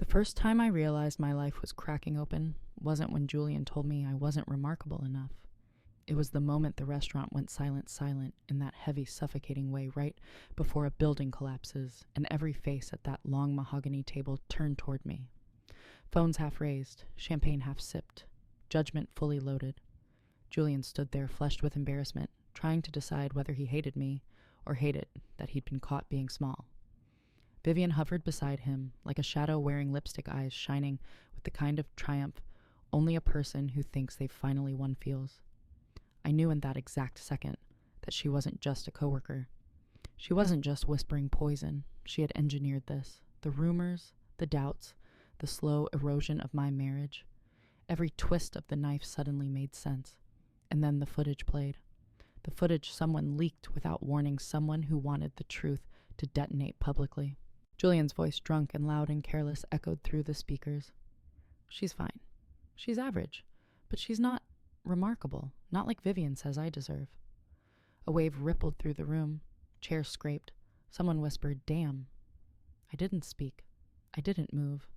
The first time I realized my life was cracking open wasn't when Julian told me I wasn't remarkable enough. It was the moment the restaurant went silent in that heavy, suffocating way right before a building collapses and every face at that long mahogany table turned toward me. Phones half raised, champagne half sipped, judgment fully loaded. Julian stood there flushed with embarrassment, trying to decide whether he hated me or hated that he'd been caught being small. Vivian hovered beside him, like a shadow wearing lipstick eyes shining with the kind of triumph only a person who thinks they've finally won feels. I knew in that exact second that she wasn't just a coworker. She wasn't just whispering poison. She had engineered this. The rumors, the doubts, the slow erosion of my marriage. Every twist of the knife suddenly made sense. And then the footage played. The footage someone leaked without warning someone who wanted the truth to detonate publicly. Julian's voice, drunk and loud and careless, echoed through the speakers. She's fine. She's average. But she's not remarkable. Not like Vivian says I deserve. A wave rippled through the room. Chairs scraped. Someone whispered, "Damn." I didn't speak. I didn't move.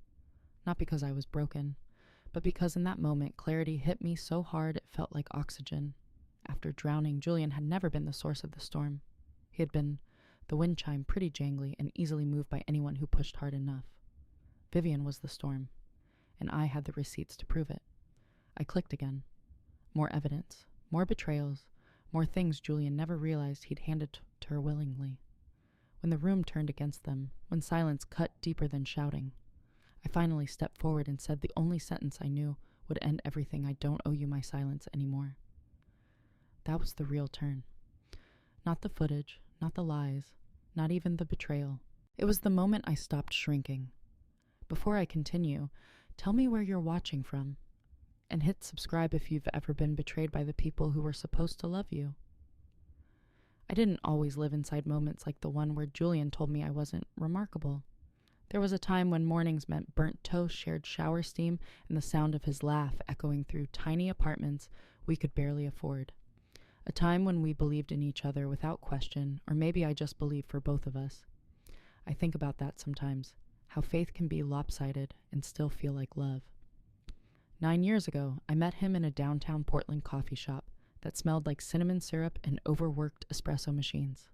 Not because I was broken, but because in that moment clarity hit me so hard it felt like oxygen. After drowning, Julian had never been the source of the storm. He had been the wind chime, pretty jangly and easily moved by anyone who pushed hard enough. Vivian was the storm, and I had the receipts to prove it. I clicked again. More evidence, more betrayals, more things Julian never realized he'd handed to her willingly. When the room turned against them, when silence cut deeper than shouting, I finally stepped forward and said the only sentence I knew would end everything. "I don't owe you my silence anymore." That was the real turn. Not the footage, not the lies, not even the betrayal. It was the moment I stopped shrinking. Before I continue, tell me where you're watching from, and hit subscribe if you've ever been betrayed by the people who were supposed to love you. I didn't always live inside moments like the one where Julian told me I wasn't remarkable. There was a time when mornings meant burnt toast, shared shower steam, and the sound of his laugh echoing through tiny apartments we could barely afford. A time when we believed in each other without question, or maybe I just believed for both of us. I think about that sometimes, how faith can be lopsided and still feel like love. 9 years ago, I met him in a downtown Portland coffee shop that smelled like cinnamon syrup and overworked espresso machines.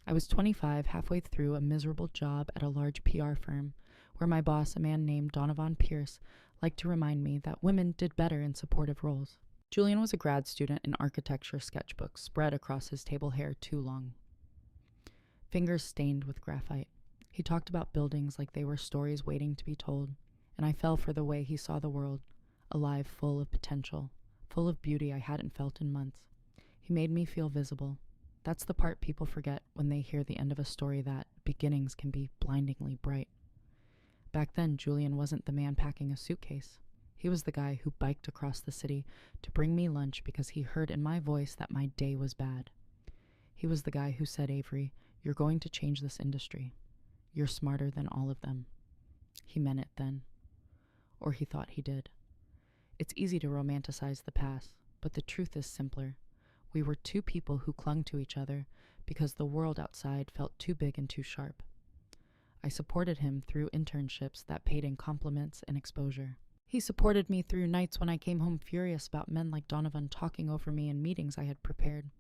I was 25, halfway through a miserable job at a large PR firm, where my boss, a man named Donovan Pierce, liked to remind me that women did better in supportive roles. Julian was a grad student in architecture sketchbooks spread across his table hair too long. Fingers stained with graphite. He talked about buildings like they were stories waiting to be told, and I fell for the way he saw the world, alive, full of potential, full of beauty I hadn't felt in months. He made me feel visible. That's the part people forget when they hear the end of a story, that beginnings can be blindingly bright. Back then, Julian wasn't the man packing a suitcase. He was the guy who biked across the city to bring me lunch because he heard in my voice that my day was bad. He was the guy who said, "Avery, you're going to change this industry. You're smarter than all of them." He meant it then. Or he thought he did. It's easy to romanticize the past, but the truth is simpler. We were two people who clung to each other because the world outside felt too big and too sharp. I supported him through internships that paid in compliments and exposure. He supported me through nights when I came home furious about men like Donovan talking over me in meetings I had prepared.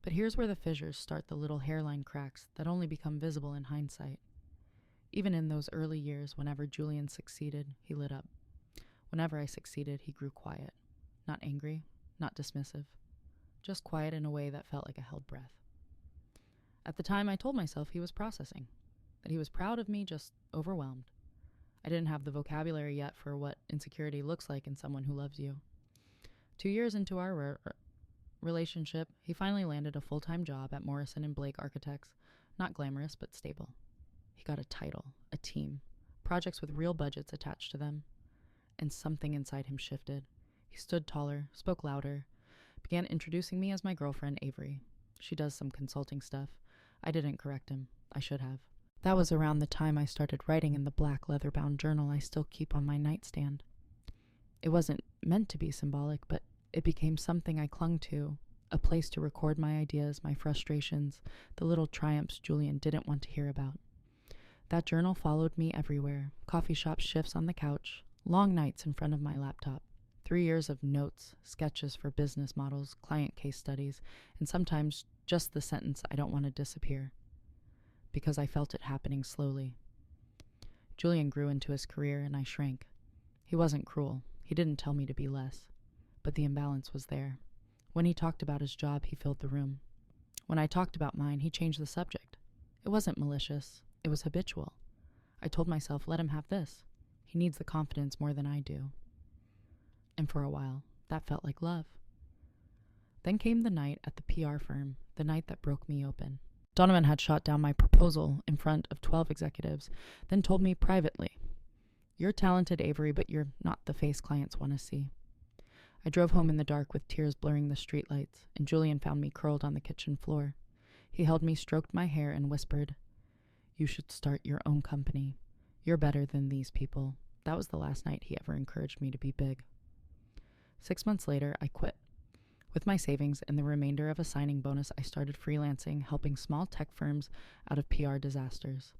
But here's where the fissures start, the little hairline cracks that only become visible in hindsight. Even in those early years, whenever Julian succeeded, he lit up. Whenever I succeeded, he grew quiet. Not angry, not dismissive. Just quiet in a way that felt like a held breath. At the time, I told myself he was processing, that he was proud of me, just overwhelmed. I didn't have the vocabulary yet for what insecurity looks like in someone who loves you. 2 years into our relationship, he finally landed a full-time job at Morrison & Blake Architects. Not glamorous, but stable. He got a title, a team, projects with real budgets attached to them. And something inside him shifted. He stood taller, spoke louder, began introducing me as my girlfriend, Avery. She does some consulting stuff. I didn't correct him. I should have. That was around the time I started writing in the black leather-bound journal I still keep on my nightstand. It wasn't meant to be symbolic, but it became something I clung to, a place to record my ideas, my frustrations, the little triumphs Julian didn't want to hear about. That journal followed me everywhere. Coffee shop shifts on the couch, long nights in front of my laptop. 3 years of notes, sketches for business models, client case studies, and sometimes just the sentence, "I don't want to disappear," because I felt it happening slowly. Julian grew into his career and I shrank. He wasn't cruel. He didn't tell me to be less. But the imbalance was there. When he talked about his job, he filled the room. When I talked about mine, he changed the subject. It wasn't malicious. It was habitual. I told myself, let him have this. He needs the confidence more than I do. And for a while, that felt like love. Then came the night at the PR firm, the night that broke me open. Donovan had shot down my proposal in front of 12 executives, then told me privately, "You're talented, Avery, but you're not the face clients want to see." I drove home in the dark with tears blurring the streetlights, and Julian found me curled on the kitchen floor. He held me, stroked my hair, and whispered, "You should start your own company. You're better than these people." That was the last night he ever encouraged me to be big. 6 months later, I quit. With my savings and the remainder of a signing bonus, I started freelancing, helping small tech firms out of PR disasters.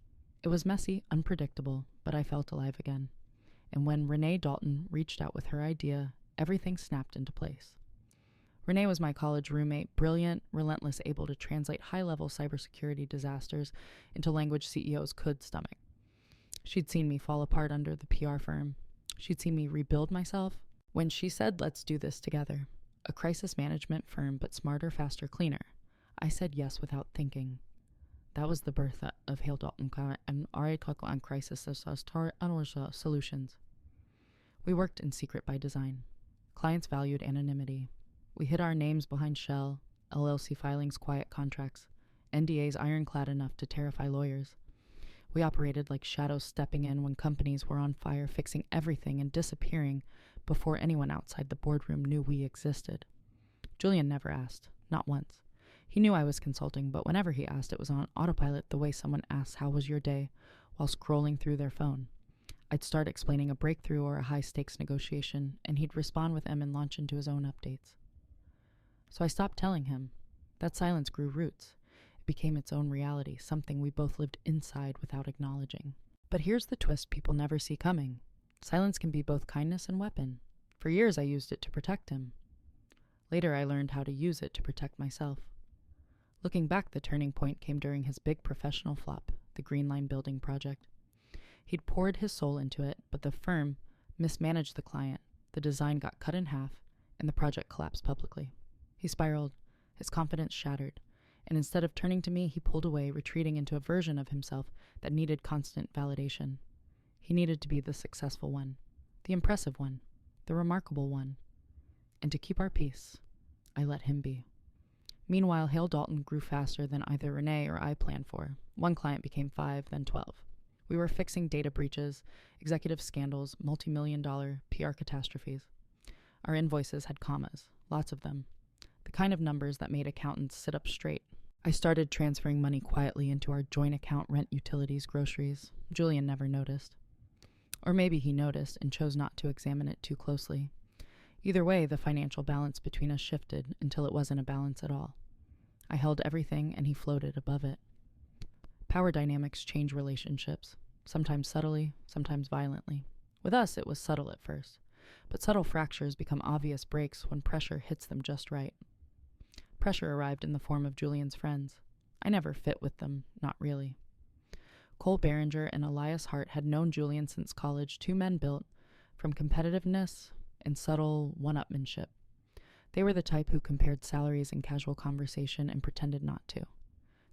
It was messy, unpredictable, but I felt alive again. And when Renee Dalton reached out with her idea, everything snapped into place. Renee was my college roommate, brilliant, relentless, able to translate high-level cybersecurity disasters into language CEOs could stomach. She'd seen me fall apart under the PR firm. She'd seen me rebuild myself. When she said, "Let's do this together," a crisis management firm, but smarter, faster, cleaner, I said yes without thinking. That was the birth of Hale Dalton and on crisis solutions. We worked in secret by design. Clients valued anonymity. We hid our names behind shell, LLC filings, quiet contracts, NDAs ironclad enough to terrify lawyers. We operated like shadows stepping in when companies were on fire, fixing everything and disappearing before anyone outside the boardroom knew we existed. Julian never asked, not once. He knew I was consulting, but whenever he asked, it was on autopilot, the way someone asks, "How was your day?" while scrolling through their phone. I'd start explaining a breakthrough or a high-stakes negotiation, and he'd respond with them and launch into his own updates. So I stopped telling him. That silence grew roots. It became its own reality, something we both lived inside without acknowledging. But here's the twist people never see coming. Silence can be both kindness and weapon. For years I used it to protect him. Later I learned how to use it to protect myself. Looking back, the turning point came during his big professional flop, the Green Line building project. He'd poured his soul into it, but the firm mismanaged the client, the design got cut in half, and the project collapsed publicly. He spiraled, his confidence shattered, and instead of turning to me, he pulled away, retreating into a version of himself that needed constant validation. He needed to be the successful one, the impressive one, the remarkable one. And to keep our peace, I let him be. Meanwhile, Hale Dalton grew faster than either Renee or I planned for. One client became 5, then 12. We were fixing data breaches, executive scandals, multi-million-dollar PR catastrophes. Our invoices had commas, lots of them, the kind of numbers that made accountants sit up straight. I started transferring money quietly into our joint account, rent, utilities, groceries. Julian never noticed. Or maybe he noticed and chose not to examine it too closely. Either way, the financial balance between us shifted until it wasn't a balance at all. I held everything and he floated above it. Power dynamics change relationships, sometimes subtly, sometimes violently. With us, it was subtle at first, but subtle fractures become obvious breaks when pressure hits them just right. Pressure arrived in the form of Julian's friends. I never fit with them, not really. Cole Barringer and Elias Hart had known Julian since college, 2 men built from competitiveness and subtle one-upmanship. They were the type who compared salaries in casual conversation and pretended not to.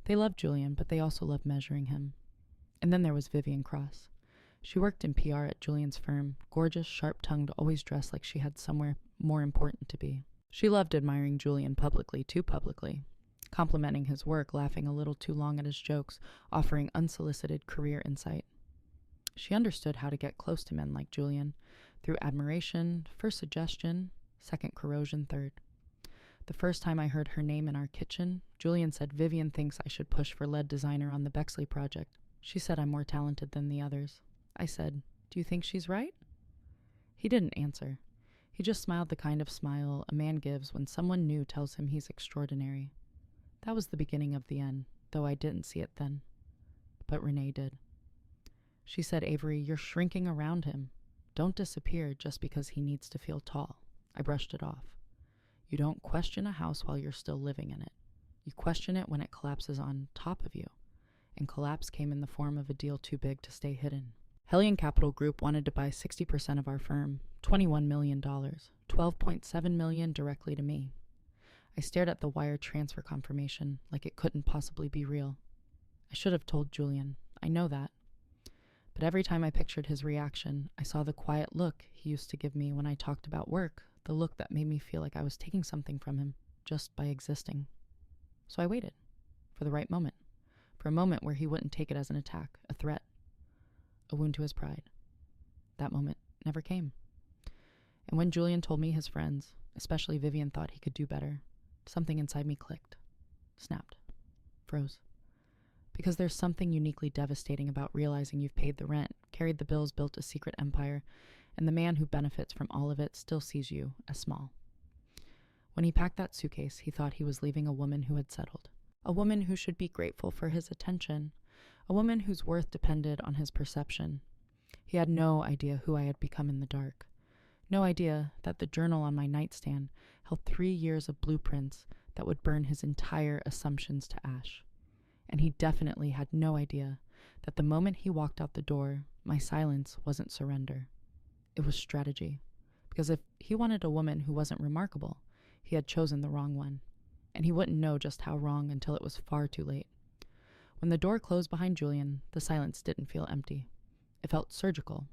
They loved Julian, but they also loved measuring him. And then there was Vivian Cross. She worked in PR at Julian's firm, gorgeous, sharp-tongued, always dressed like she had somewhere more important to be. She loved admiring Julian publicly, too publicly, complimenting his work, laughing a little too long at his jokes, offering unsolicited career insight. She understood how to get close to men like Julian, through admiration, first suggestion, second corrosion, third. The first time I heard her name in our kitchen, Julian said, "Vivian thinks I should push for lead designer on the Bexley project. She said I'm more talented than the others." I said, "Do you think she's right?" He didn't answer. He just smiled the kind of smile a man gives when someone new tells him he's extraordinary. That was the beginning of the end, though I didn't see it then. But Renee did. She said, "Avery, you're shrinking around him. Don't disappear just because he needs to feel tall." I brushed it off. You don't question a house while you're still living in it. You question it when it collapses on top of you. And collapse came in the form of a deal too big to stay hidden. Hellion Capital Group wanted to buy 60% of our firm, $21 million, $12.7 million directly to me. I stared at the wire transfer confirmation like it couldn't possibly be real. I should have told Julian. I know that. But every time I pictured his reaction, I saw the quiet look he used to give me when I talked about work, the look that made me feel like I was taking something from him just by existing. So I waited for the right moment, for a moment where he wouldn't take it as an attack, a threat, a wound to his pride. That moment never came. And when Julian told me his friends, especially Vivian, thought he could do better, something inside me clicked, snapped, froze. Because there's something uniquely devastating about realizing you've paid the rent, carried the bills, built a secret empire, and the man who benefits from all of it still sees you as small. When he packed that suitcase, he thought he was leaving a woman who had settled, a woman who should be grateful for his attention, a woman whose worth depended on his perception. He had no idea who I had become in the dark, no idea that the journal on my nightstand held 3 years of blueprints that would burn his entire assumptions to ash. And he definitely had no idea that the moment he walked out the door, my silence wasn't surrender. It was strategy. Because if he wanted a woman who wasn't remarkable, he had chosen the wrong one. And he wouldn't know just how wrong until it was far too late. When the door closed behind Julian, the silence didn't feel empty. It felt surgical,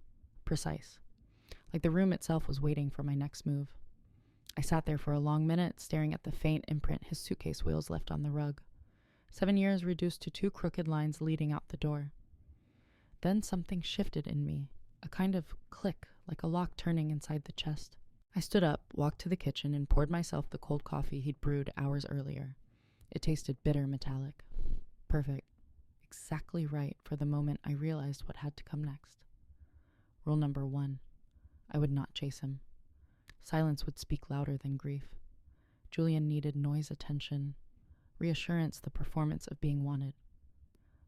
precise, like the room itself was waiting for my next move. I sat there for a long minute, staring at the faint imprint his suitcase wheels left on the rug. 7 years reduced to 2 crooked lines leading out the door. Then something shifted in me, a kind of click, like a lock turning inside the chest. I stood up, walked to the kitchen, and poured myself the cold coffee he'd brewed hours earlier. It tasted bitter metallic. Perfect. Exactly right for the moment I realized what had to come next. Rule number 1. I would not chase him. Silence would speak louder than grief. Julian needed noise, attention, reassurance, the performance of being wanted.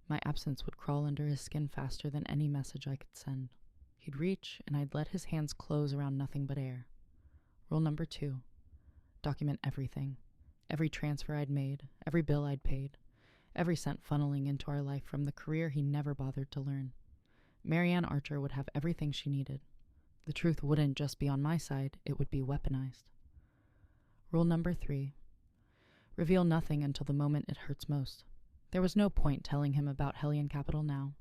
My absence would crawl under his skin faster than any message I could send. He'd reach, and I'd let his hands close around nothing but air. Rule number 2. Document everything. Every transfer I'd made, every bill I'd paid, every cent funneling into our life from the career he never bothered to learn. Marianne Archer would have everything she needed. The truth wouldn't just be on my side, it would be weaponized. Rule number 3. Reveal nothing until the moment it hurts most. There was no point telling him about Hellion Capital now.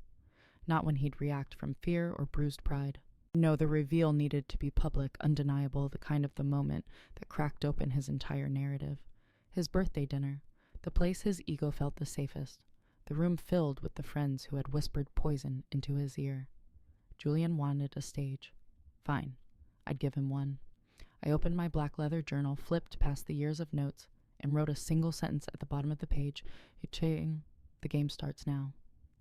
Not when he'd react from fear or bruised pride. No, the reveal needed to be public, undeniable, the kind of the moment that cracked open his entire narrative. His birthday dinner, the place his ego felt the safest, the room filled with the friends who had whispered poison into his ear. Julian wanted a stage. Fine, I'd give him one. I opened my black leather journal, flipped past the years of notes, and wrote a single sentence at the bottom of the page. The game starts now.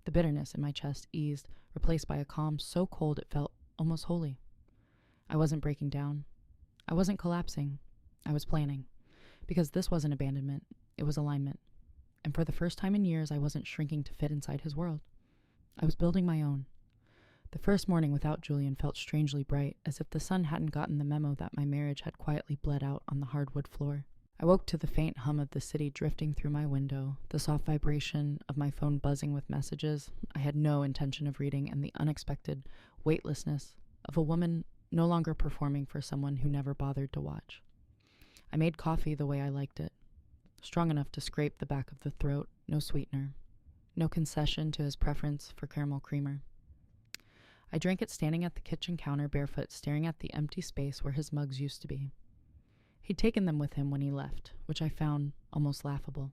The bitterness in my chest eased, replaced by a calm so cold it felt almost holy. I wasn't breaking down. I wasn't collapsing. I was planning. Because this wasn't abandonment, it was alignment. And for the first time in years, I wasn't shrinking to fit inside his world. I was building my own. The first morning without Julian felt strangely bright, as if the sun hadn't gotten the memo that my marriage had quietly bled out on the hardwood floor. I woke to the faint hum of the city drifting through my window, the soft vibration of my phone buzzing with messages I had no intention of reading, and the unexpected weightlessness of a woman no longer performing for someone who never bothered to watch. I made coffee the way I liked it, strong enough to scrape the back of the throat, no sweetener, no concession to his preference for caramel creamer. I drank it standing at the kitchen counter barefoot, staring at the empty space where his mugs used to be. He'd taken them with him when he left, which I found almost laughable.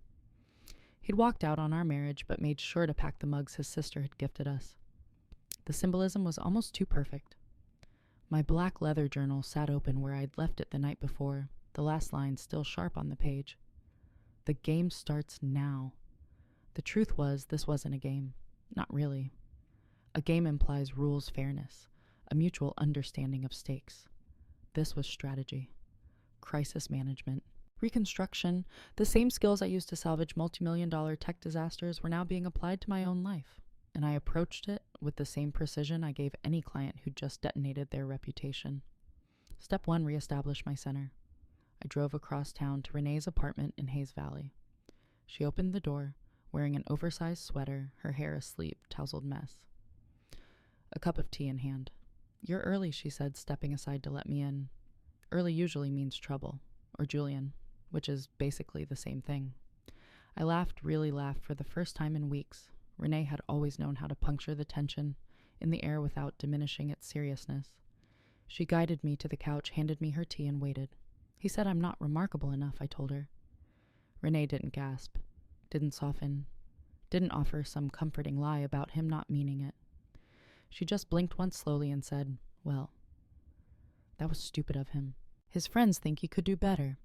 He'd walked out on our marriage, but made sure to pack the mugs his sister had gifted us. The symbolism was almost too perfect. My black leather journal sat open where I'd left it the night before, the last line still sharp on the page. The game starts now. The truth was, this wasn't a game. Not really. A game implies rules, fairness, a mutual understanding of stakes. This was strategy. Crisis management. Reconstruction. The same skills I used to salvage multi-million-dollar tech disasters were now being applied to my own life. and I approached it with the same precision I gave any client who just detonated their reputation. Step 1, reestablish my center. I drove across town to Renee's apartment in Hayes Valley. She opened the door, wearing an oversized sweater, her hair a sleek, tousled mess. A cup of tea in hand. "You're early," she said, stepping aside to let me in. Early usually means trouble, or Julian, which is basically the same thing. I laughed, really laughed, for the first time in weeks. Renee had always known how to puncture the tension in the air without diminishing its seriousness. She guided me to the couch, handed me her tea, and waited. "He said I'm not remarkable enough," I told her. Renee didn't gasp, didn't soften, didn't offer some comforting lie about him not meaning it. She just blinked once slowly and said, "Well, that was stupid of him. His friends think he could do better.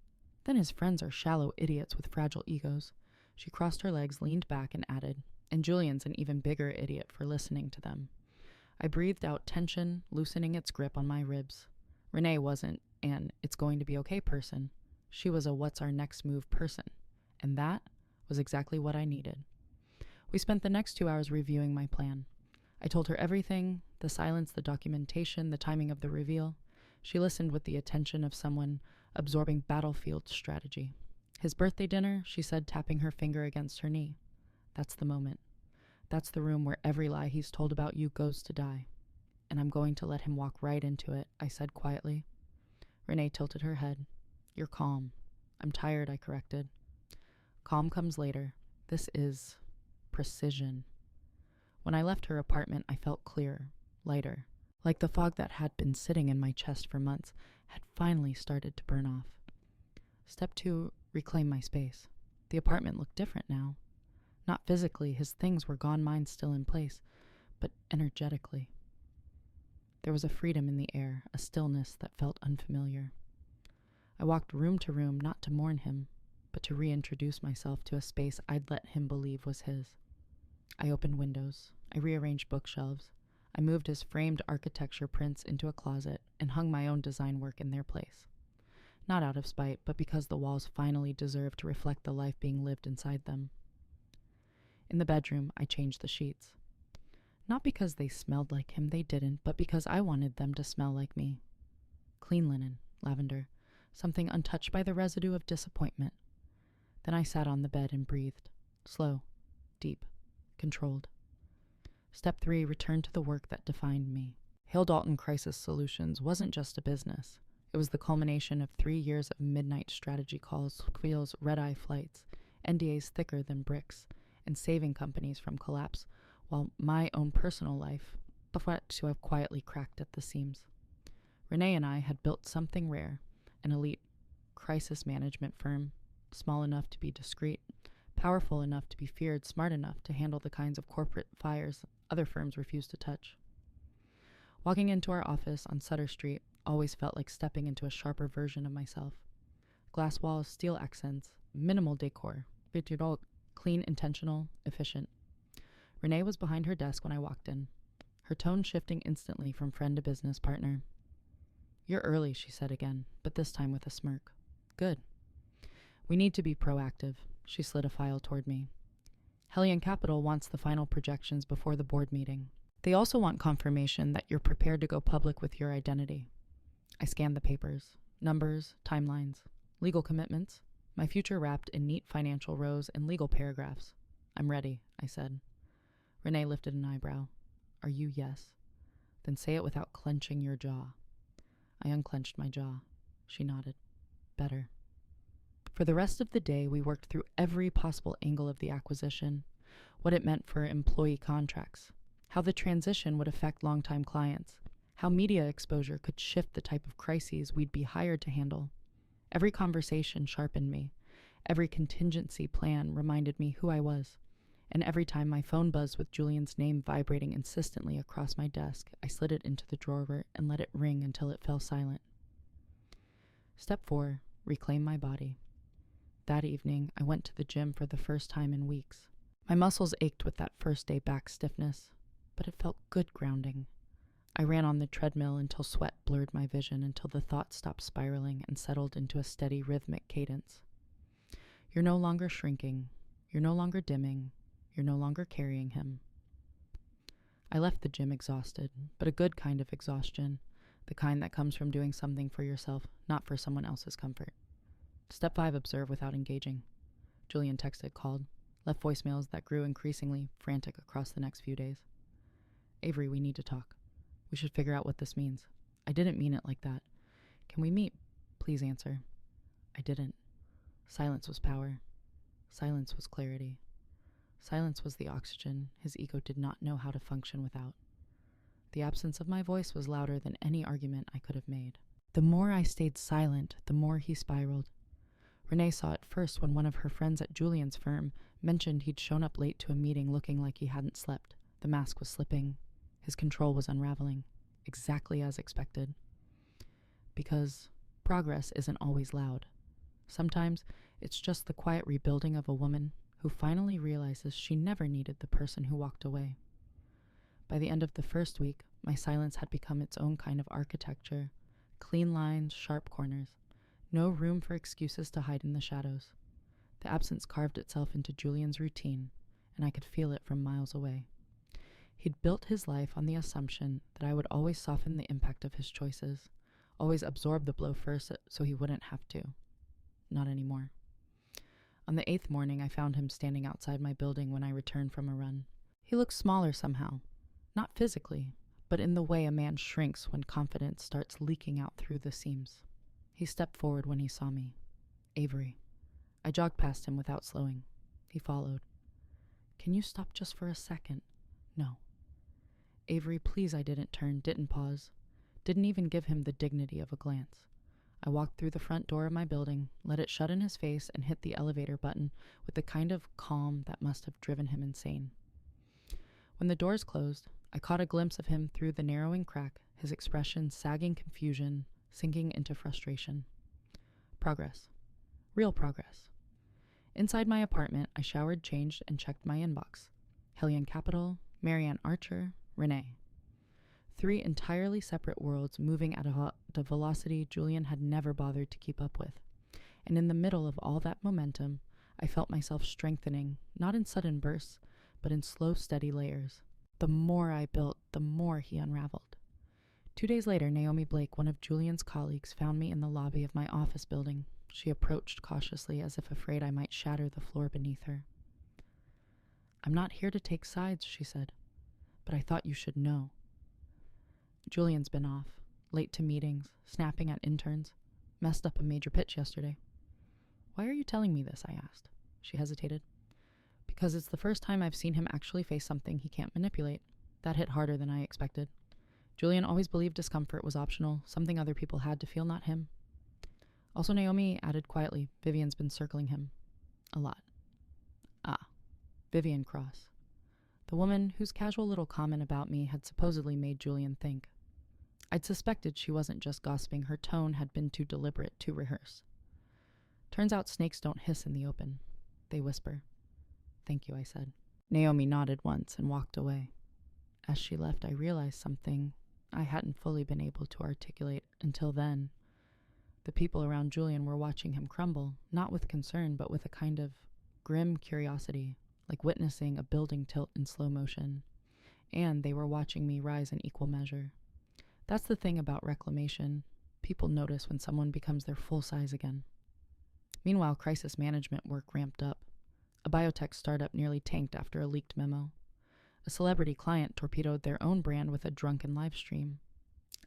Then his friends are shallow idiots with fragile egos." She crossed her legs, leaned back, and added, "And Julian's an even bigger idiot for listening to them." I breathed out tension, loosening its grip on my ribs. Renee wasn't an "it's going to be okay" person. She was a "what's our next move" person. And that was exactly what I needed. We spent the next 2 hours reviewing my plan. I told her everything: the silence, the documentation, the timing of the reveal. She listened with the attention of someone absorbing battlefield strategy. "His birthday dinner," she said, tapping her finger against her knee. "That's the moment. That's the room where every lie he's told about you goes to die. And I'm going to let him walk right into it," I said quietly. Renee tilted her head. "You're calm." "I'm tired," I corrected. "Calm comes later. This is precision." When I left her apartment, I felt clearer, lighter, like the fog that had been sitting in my chest for months had finally started to burn off. Step 2, reclaim my space. The apartment looked different now. Not physically, his things were gone, mine still in place, but energetically. There was a freedom in the air, a stillness that felt unfamiliar. I walked room to room, not to mourn him, but to reintroduce myself to a space I'd let him believe was his. I opened windows. I rearranged bookshelves. I moved his framed architecture prints into a closet and hung my own design work in their place. Not out of spite, but because the walls finally deserved to reflect the life being lived inside them. In the bedroom, I changed the sheets. Not because they smelled like him, they didn't, but because I wanted them to smell like me. Clean linen, lavender, something untouched by the residue of disappointment. Then I sat on the bed and breathed. Slow, deep, controlled. Step 3, return to the work that defined me. Hale Dalton Crisis Solutions wasn't just a business. It was the culmination of 3 years of midnight strategy calls, squeals, red-eye flights, NDAs thicker than bricks, and saving companies from collapse, while my own personal life thought to have quietly cracked at the seams. Renee and I had built something rare, an elite crisis management firm, small enough to be discreet, powerful enough to be feared, smart enough to handle the kinds of corporate fires other firms refused to touch. Walking into our office on Sutter Street always felt like stepping into a sharper version of myself. Glass walls, steel accents, minimal decor, vitriol, clean, intentional, efficient. Renee was behind her desk when I walked in, her tone shifting instantly from friend to business partner. "You're early," she said again, but this time with a smirk. "Good. We need to be proactive." She slid a file toward me. "Hellion Capital wants the final projections before the board meeting. They also want confirmation that you're prepared to go public with your identity." I scanned the papers. Numbers, timelines, legal commitments, my future wrapped in neat financial rows and legal paragraphs. "I'm ready," I said. Renee lifted an eyebrow. "Are you yes? Then say it without clenching your jaw." I unclenched my jaw. She nodded. "Better." For the rest of the day, we worked through every possible angle of the acquisition, what it meant for employee contracts, how the transition would affect longtime clients, how media exposure could shift the type of crises we'd be hired to handle. Every conversation sharpened me. Every contingency plan reminded me who I was. And every time my phone buzzed with Julian's name vibrating insistently across my desk, I slid it into the drawer and let it ring until it fell silent. Step 4, reclaim my body. That evening, I went to the gym for the first time in weeks. My muscles ached with that first day back stiffness, but it felt good grounding. I ran on the treadmill until sweat blurred my vision, until the thoughts stopped spiraling and settled into a steady rhythmic cadence. You're no longer shrinking. You're no longer dimming. You're no longer carrying him. I left the gym exhausted, but a good kind of exhaustion, the kind that comes from doing something for yourself, not for someone else's comfort. Step 5, observe without engaging. Julian texted, called, left voicemails that grew increasingly frantic across the next few days. Avery, we need to talk. We should figure out what this means. I didn't mean it like that. Can we meet? Please answer. I didn't. Silence was power. Silence was clarity. Silence was the oxygen his ego did not know how to function without. The absence of my voice was louder than any argument I could have made. The more I stayed silent, the more he spiraled. Renee saw it first when one of her friends at Julian's firm mentioned he'd shown up late to a meeting looking like he hadn't slept. The mask was slipping. His control was unraveling, exactly as expected. Because progress isn't always loud. Sometimes it's just the quiet rebuilding of a woman who finally realizes she never needed the person who walked away. By the end of the first week, my silence had become its own kind of architecture. Clean lines, sharp corners. No room for excuses to hide in the shadows. The absence carved itself into Julian's routine, and I could feel it from miles away. He'd built his life on the assumption that I would always soften the impact of his choices, always absorb the blow first so he wouldn't have to. Not anymore. On the 8th morning, I found him standing outside my building when I returned from a run. He looked smaller somehow, not physically, but in the way a man shrinks when confidence starts leaking out through the seams. He stepped forward when he saw me. Avery. I jogged past him without slowing. He followed. Can you stop just for a second? No. Avery, please. I didn't turn, didn't pause, didn't even give him the dignity of a glance. I walked through the front door of my building, let it shut in his face, and hit the elevator button with the kind of calm that must have driven him insane. When the doors closed, I caught a glimpse of him through the narrowing crack, his expression sagging confusion, sinking into frustration. Progress. Real progress. Inside my apartment, I showered, changed, and checked my inbox. Hellion Capital, Marianne Archer, Renee. 3 entirely separate worlds moving at a velocity Julian had never bothered to keep up with. And in the middle of all that momentum, I felt myself strengthening, not in sudden bursts, but in slow, steady layers. The more I built, the more he unraveled. 2 days later, Naomi Blake, one of Julian's colleagues, found me in the lobby of my office building. She approached cautiously, as if afraid I might shatter the floor beneath her. I'm not here to take sides, she said, but I thought you should know. Julian's been off, late to meetings, snapping at interns, messed up a major pitch yesterday. Why are you telling me this? I asked. She hesitated. Because it's the first time I've seen him actually face something he can't manipulate. That hit harder than I expected. Julian always believed discomfort was optional, something other people had to feel, not him. Also, Naomi added quietly, Vivian's been circling him. A lot. Vivian Cross. The woman whose casual little comment about me had supposedly made Julian think. I'd suspected she wasn't just gossiping, her tone had been too deliberate, too rehearsed. Turns out snakes don't hiss in the open. They whisper. Thank you, I said. Naomi nodded once and walked away. As she left, I realized something I hadn't fully been able to articulate until then. The people around Julian were watching him crumble, not with concern, but with a kind of grim curiosity, like witnessing a building tilt in slow motion. And they were watching me rise in equal measure. That's the thing about reclamation. People notice when someone becomes their full size again. Meanwhile, crisis management work ramped up. A biotech startup nearly tanked after a leaked memo. A celebrity client torpedoed their own brand with a drunken live stream.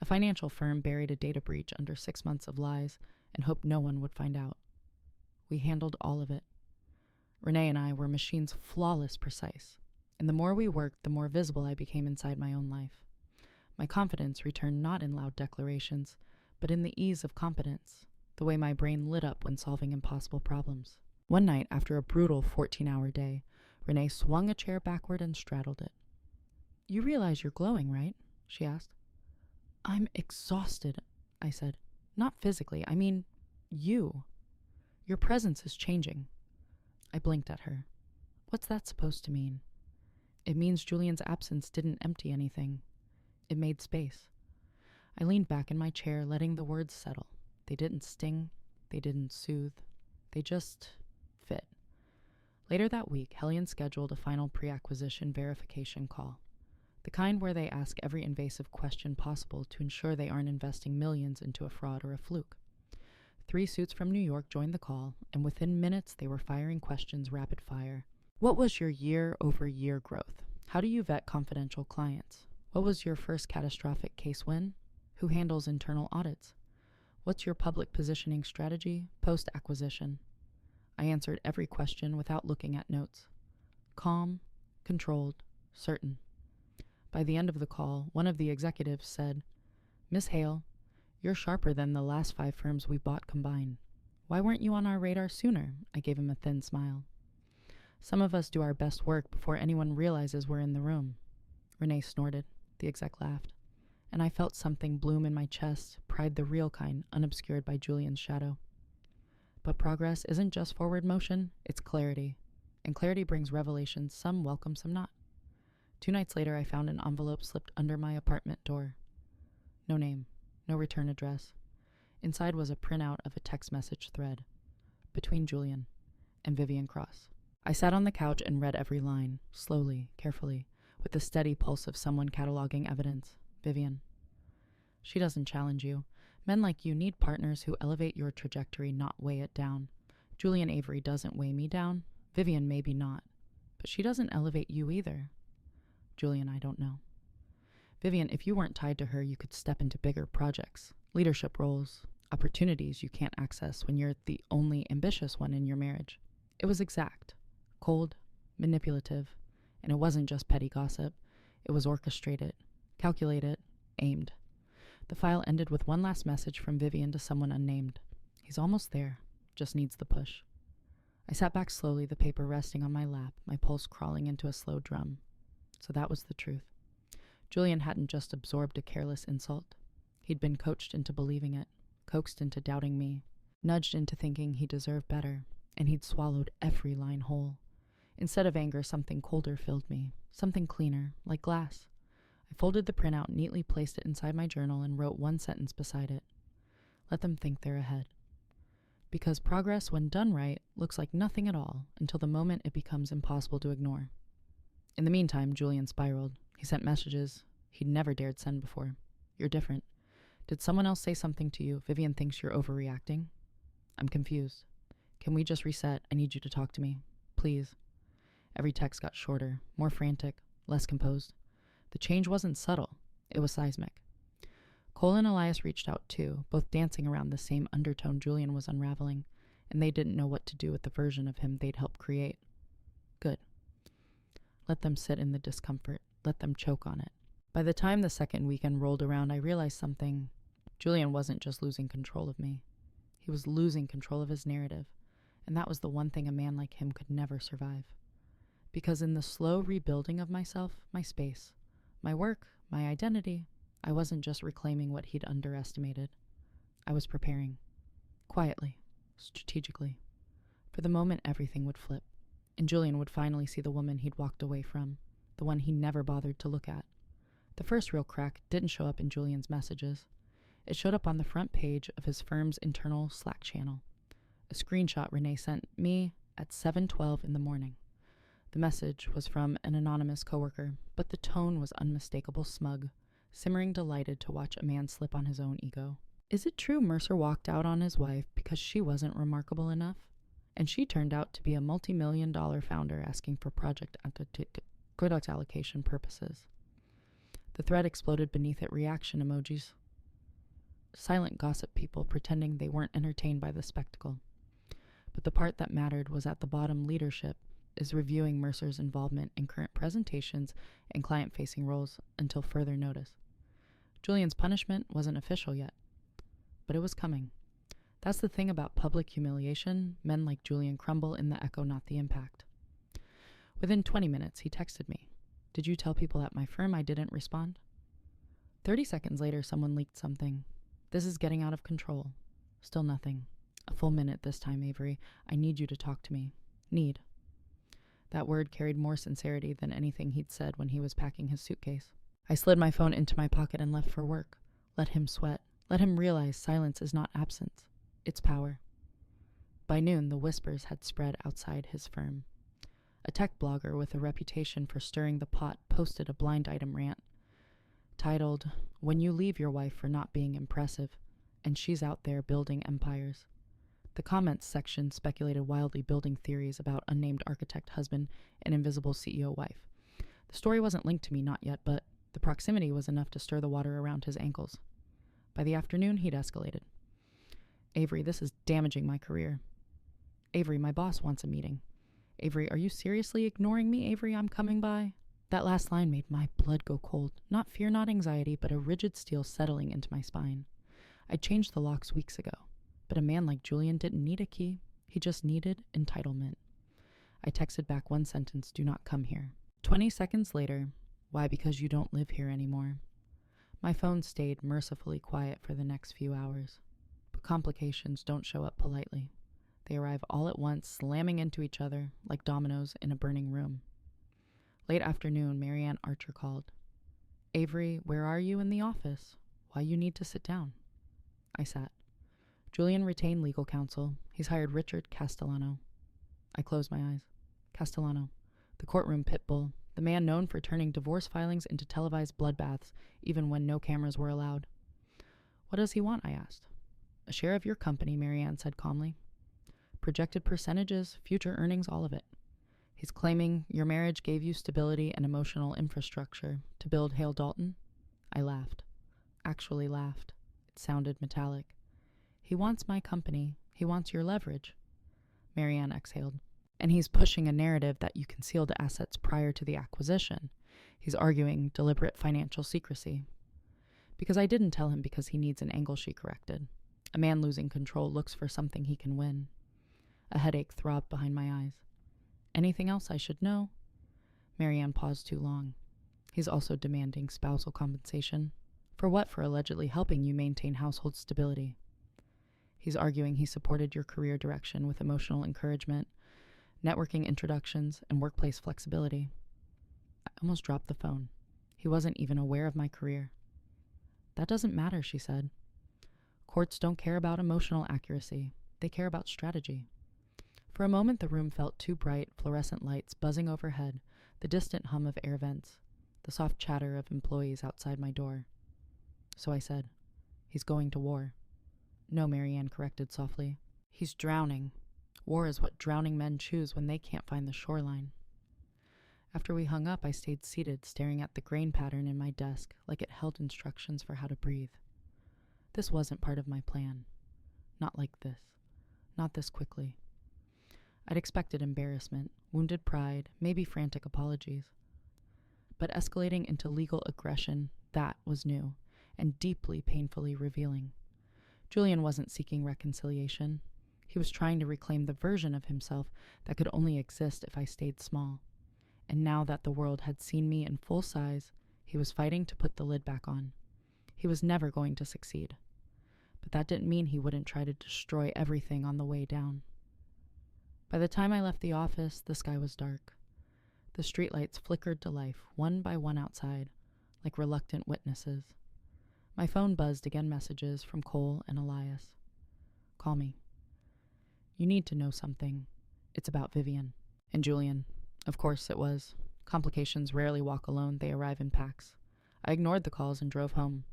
A financial firm buried a data breach under 6 months of lies and hoped no one would find out. We handled all of it. Renee and I were machines flawless precise, and the more we worked, the more visible I became inside my own life. My confidence returned not in loud declarations, but in the ease of competence, the way my brain lit up when solving impossible problems. One night, after a brutal 14-hour day, Renee swung a chair backward and straddled it. You realize you're glowing, right? She asked. I'm exhausted, I said. Not physically, I mean you. Your presence is changing. I blinked at her. What's that supposed to mean? It means Julian's absence didn't empty anything. It made space. I leaned back in my chair, letting the words settle. They didn't sting. They didn't soothe. They just fit. Later that week, Hellion scheduled a final pre-acquisition verification call. The kind where they ask every invasive question possible to ensure they aren't investing millions into a fraud or a fluke. 3 suits from New York joined the call, and within minutes they were firing questions rapid fire. What was your year-over-year growth? How do you vet confidential clients? What was your first catastrophic case win? Who handles internal audits? What's your public positioning strategy post-acquisition? I answered every question without looking at notes. Calm, controlled, certain. By the end of the call, one of the executives said, "Miss Hale, you're sharper than the last 5 firms we bought combined. Why weren't you on our radar sooner?" I gave him a thin smile. Some of us do our best work before anyone realizes we're in the room. Renee snorted. The exec laughed. And I felt something bloom in my chest, pride the real kind, unobscured by Julian's shadow. But progress isn't just forward motion, it's clarity. And clarity brings revelations, some welcome, some not. 2 nights later, I found an envelope slipped under my apartment door. No name, no return address. Inside was a printout of a text message thread between Julian and Vivian Cross. I sat on the couch and read every line, slowly, carefully, with the steady pulse of someone cataloging evidence. Vivian. She doesn't challenge you. Men like you need partners who elevate your trajectory, not weigh it down. Julian Avery doesn't weigh me down. Vivian maybe not. But she doesn't elevate you either. Julian, I don't know. Vivian, if you weren't tied to her, you could step into bigger projects, leadership roles, opportunities you can't access when you're the only ambitious one in your marriage. It was exact, cold, manipulative, and it wasn't just petty gossip. It was orchestrated, calculated, aimed. The file ended with one last message from Vivian to someone unnamed. He's almost there, just needs the push. I sat back slowly, the paper resting on my lap, my pulse crawling into a slow drum. So that was the truth. Julian hadn't just absorbed a careless insult. He'd been coached into believing it, coaxed into doubting me, nudged into thinking he deserved better, and he'd swallowed every line whole. Instead of anger, something colder filled me, something cleaner, like glass. I folded the printout, neatly placed it inside my journal, and wrote one sentence beside it. Let them think they're ahead. Because progress, when done right, looks like nothing at all until the moment it becomes impossible to ignore. In the meantime, Julian spiraled. He sent messages he'd never dared send before. You're different. Did someone else say something to you? Vivian thinks you're overreacting. I'm confused. Can we just reset? I need you to talk to me. Please. Every text got shorter, more frantic, less composed. The change wasn't subtle. It was seismic. Cole and Elias reached out too, both dancing around the same undertone Julian was unraveling, and they didn't know what to do with the version of him they'd helped create. Good. Let them sit in the discomfort. Let them choke on it. By the time the second weekend rolled around, I realized something. Julian wasn't just losing control of me. He was losing control of his narrative, and that was the one thing a man like him could never survive. Because in the slow rebuilding of myself, my space, my work, my identity, I wasn't just reclaiming what he'd underestimated. I was preparing. Quietly, strategically. For the moment everything would flip, and Julian would finally see the woman he'd walked away from, the one he never bothered to look at. The first real crack didn't show up in Julian's messages. It showed up on the front page of his firm's internal Slack channel. A screenshot Renee sent me at 7:12 in the morning. The message was from an anonymous coworker, but the tone was unmistakable smug, simmering delighted to watch a man slip on his own ego. Is it true Mercer walked out on his wife because she wasn't remarkable enough? And she turned out to be a multi-million-dollar founder asking for product allocation purposes. The thread exploded beneath it, reaction emojis. Silent gossip people pretending they weren't entertained by the spectacle. But the part that mattered was at the bottom. Leadership is reviewing Mercer's involvement in current presentations and client-facing roles until further notice. Julian's punishment wasn't official yet, but it was coming. That's the thing about public humiliation. Men like Julian crumble in the echo, not the impact. Within 20 minutes, he texted me. Did you tell people at my firm I didn't respond? 30 seconds later, someone leaked something. This is getting out of control. Still nothing. A full minute this time, Avery. I need you to talk to me. Need. That word carried more sincerity than anything he'd said when he was packing his suitcase. I slid my phone into my pocket and left for work. Let him sweat. Let him realize silence is not absence. It's power. By noon, the whispers had spread outside his firm. A tech blogger with a reputation for stirring the pot posted a blind item rant titled, "When You Leave Your Wife for Not Being Impressive, and She's Out There Building Empires." The comments section speculated wildly, building theories about unnamed architect husband and invisible CEO wife. The story wasn't linked to me, not yet, but the proximity was enough to stir the water around his ankles. By the afternoon, he'd escalated. "Avery, this is damaging my career." "Avery, my boss wants a meeting." "Avery, are you seriously ignoring me? Avery, I'm coming by." That last line made my blood go cold. Not fear, not anxiety, but a rigid steel settling into my spine. I'd changed the locks weeks ago, but a man like Julian didn't need a key. He just needed entitlement. I texted back one sentence, "Do not come here." 20 seconds later, "Why? Because you don't live here anymore." My phone stayed mercifully quiet for the next few hours. But complications don't show up politely. They arrive all at once, slamming into each other like dominoes in a burning room. Late afternoon, Marianne Archer called. "Avery, where are you in the office? Why you need to sit down?" I sat. "Julian retained legal counsel. He's hired Richard Castellano." I closed my eyes. Castellano, the courtroom pit bull, the man known for turning divorce filings into televised bloodbaths, even when no cameras were allowed. "What does he want?" I asked. "A share of your company," Marianne said calmly. "Projected percentages, future earnings, all of it. He's claiming your marriage gave you stability and emotional infrastructure to build Hale Dalton." I laughed. Actually laughed. It sounded metallic. "He wants my company. He wants your leverage." Marianne exhaled. "And he's pushing a narrative that you concealed assets prior to the acquisition. He's arguing deliberate financial secrecy." "Because I didn't tell him because he needs an angle," she corrected. "A man losing control looks for something he can win." A headache throbbed behind my eyes. "Anything else I should know?" Marianne paused too long. "He's also demanding spousal compensation." "For what? For allegedly helping you maintain household stability." "He's arguing he supported your career direction with emotional encouragement, networking introductions, and workplace flexibility." I almost dropped the phone. He wasn't even aware of my career. "That doesn't matter," she said. "Courts don't care about emotional accuracy. They care about strategy." For a moment, the room felt two bright, fluorescent lights buzzing overhead, the distant hum of air vents, the soft chatter of employees outside my door. So I said, "He's going to war." "No," Marianne corrected softly. "He's drowning. War is what drowning men choose when they can't find the shoreline." After we hung up, I stayed seated, staring at the grain pattern in my desk like it held instructions for how to breathe. This wasn't part of my plan. Not like this. Not this quickly. I'd expected embarrassment, wounded pride, maybe frantic apologies. But escalating into legal aggression, that was new, and deeply, painfully revealing. Julian wasn't seeking reconciliation. He was trying to reclaim the version of himself that could only exist if I stayed small. And now that the world had seen me in full size, he was fighting to put the lid back on. He was never going to succeed. But that didn't mean he wouldn't try to destroy everything on the way down. By the time I left the office, the sky was dark. The streetlights flickered to life, one by one outside, like reluctant witnesses. My phone buzzed again, messages from Cole and Elias. "Call me. You need to know something. It's about Vivian." And Julian. Of course it was. Complications rarely walk alone, they arrive in packs. I ignored the calls and drove home.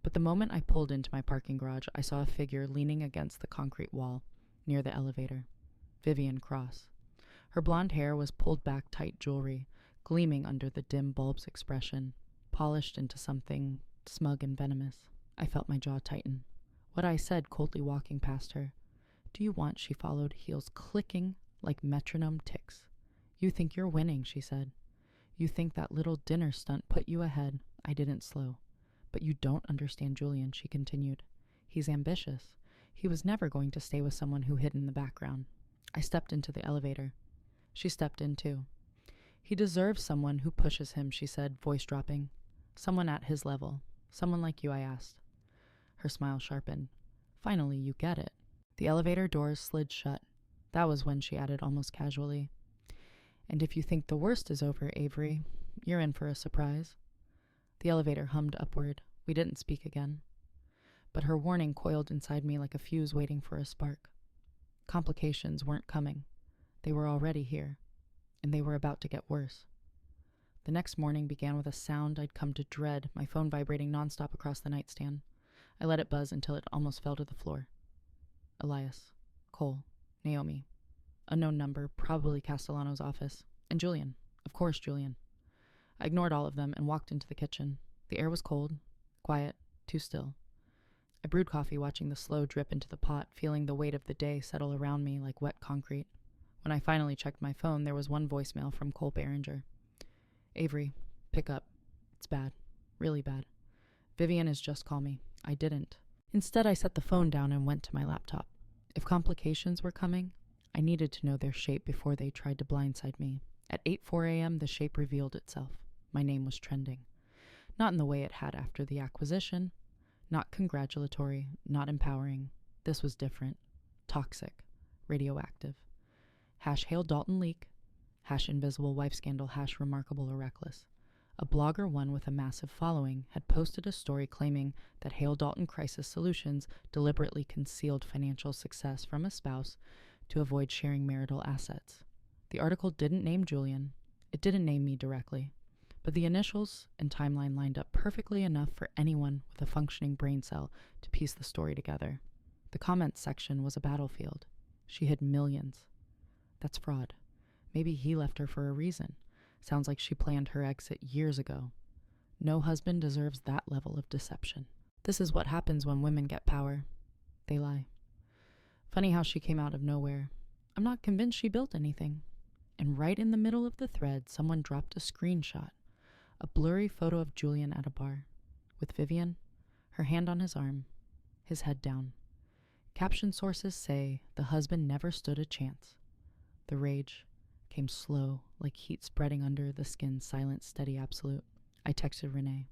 But the moment I pulled into my parking garage, I saw a figure leaning against the concrete wall, near the elevator. Vivian Cross. Her blonde hair was pulled back tight jewelry, gleaming under the dim bulb's expression, polished into something smug and venomous. I felt my jaw tighten. What I said, coldly walking past her. "Do you want?" She followed, heels clicking like metronome ticks. "You think you're winning," she said. "You think that little dinner stunt put you ahead." I didn't slow. "But you don't understand Julian," she continued. "He's ambitious. He was never going to stay with someone who hid in the background." I stepped into the elevator. She stepped in too. "He deserves someone who pushes him," she said, voice dropping. "Someone at his level. Someone like you," I asked. Her smile sharpened. "Finally, you get it." The elevator doors slid shut. That was when she added almost casually, "And if you think the worst is over, Avery, you're in for a surprise." The elevator hummed upward. We didn't speak again. But her warning coiled inside me like a fuse waiting for a spark. Complications weren't coming. They were already here. and they were about to get worse. The next morning began with a sound I'd come to dread, my phone vibrating nonstop across the nightstand. I let it buzz until it almost fell to the floor. Elias, Cole, Naomi, unknown number, probably Castellano's office, and Julian. Of course, Julian. I ignored all of them and walked into the kitchen. The air was cold, quiet, too still. I brewed coffee, watching the slow drip into the pot, feeling the weight of the day settle around me like wet concrete. When I finally checked my phone, there was one voicemail from Cole Behringer. Avery, pick up. It's bad. Really bad. Vivian has just called me. I didn't. Instead, I set the phone down and went to my laptop. If complications were coming, I needed to know their shape before they tried to blindside me. At 8:04 a.m., the shape revealed itself. My name was trending. Not in the way it had after the acquisition. Not congratulatory, not empowering. This was different. Toxic. Radioactive. #Hail Dalton leak. #invisible wife scandal. #remarkable or reckless. A blogger, one with a massive following, had posted a story claiming that Hale Dalton Crisis Solutions deliberately concealed financial success from a spouse to avoid sharing marital assets. The article didn't name Julian. It didn't name me directly. But the initials and timeline lined up perfectly enough for anyone with a functioning brain cell to piece the story together. The comments section was a battlefield. She hid millions. That's fraud. Maybe he left her for a reason. Sounds like she planned her exit years ago. No husband deserves that level of deception. This is what happens when women get power. They lie. Funny how she came out of nowhere. I'm not convinced she built anything. And right in the middle of the thread, someone dropped a screenshot. A blurry photo of Julian at a bar, with Vivian, her hand on his arm, his head down. Caption sources say the husband never stood a chance. The rage came slow, like heat spreading under the skin, silent, steady, absolute. I texted Renee.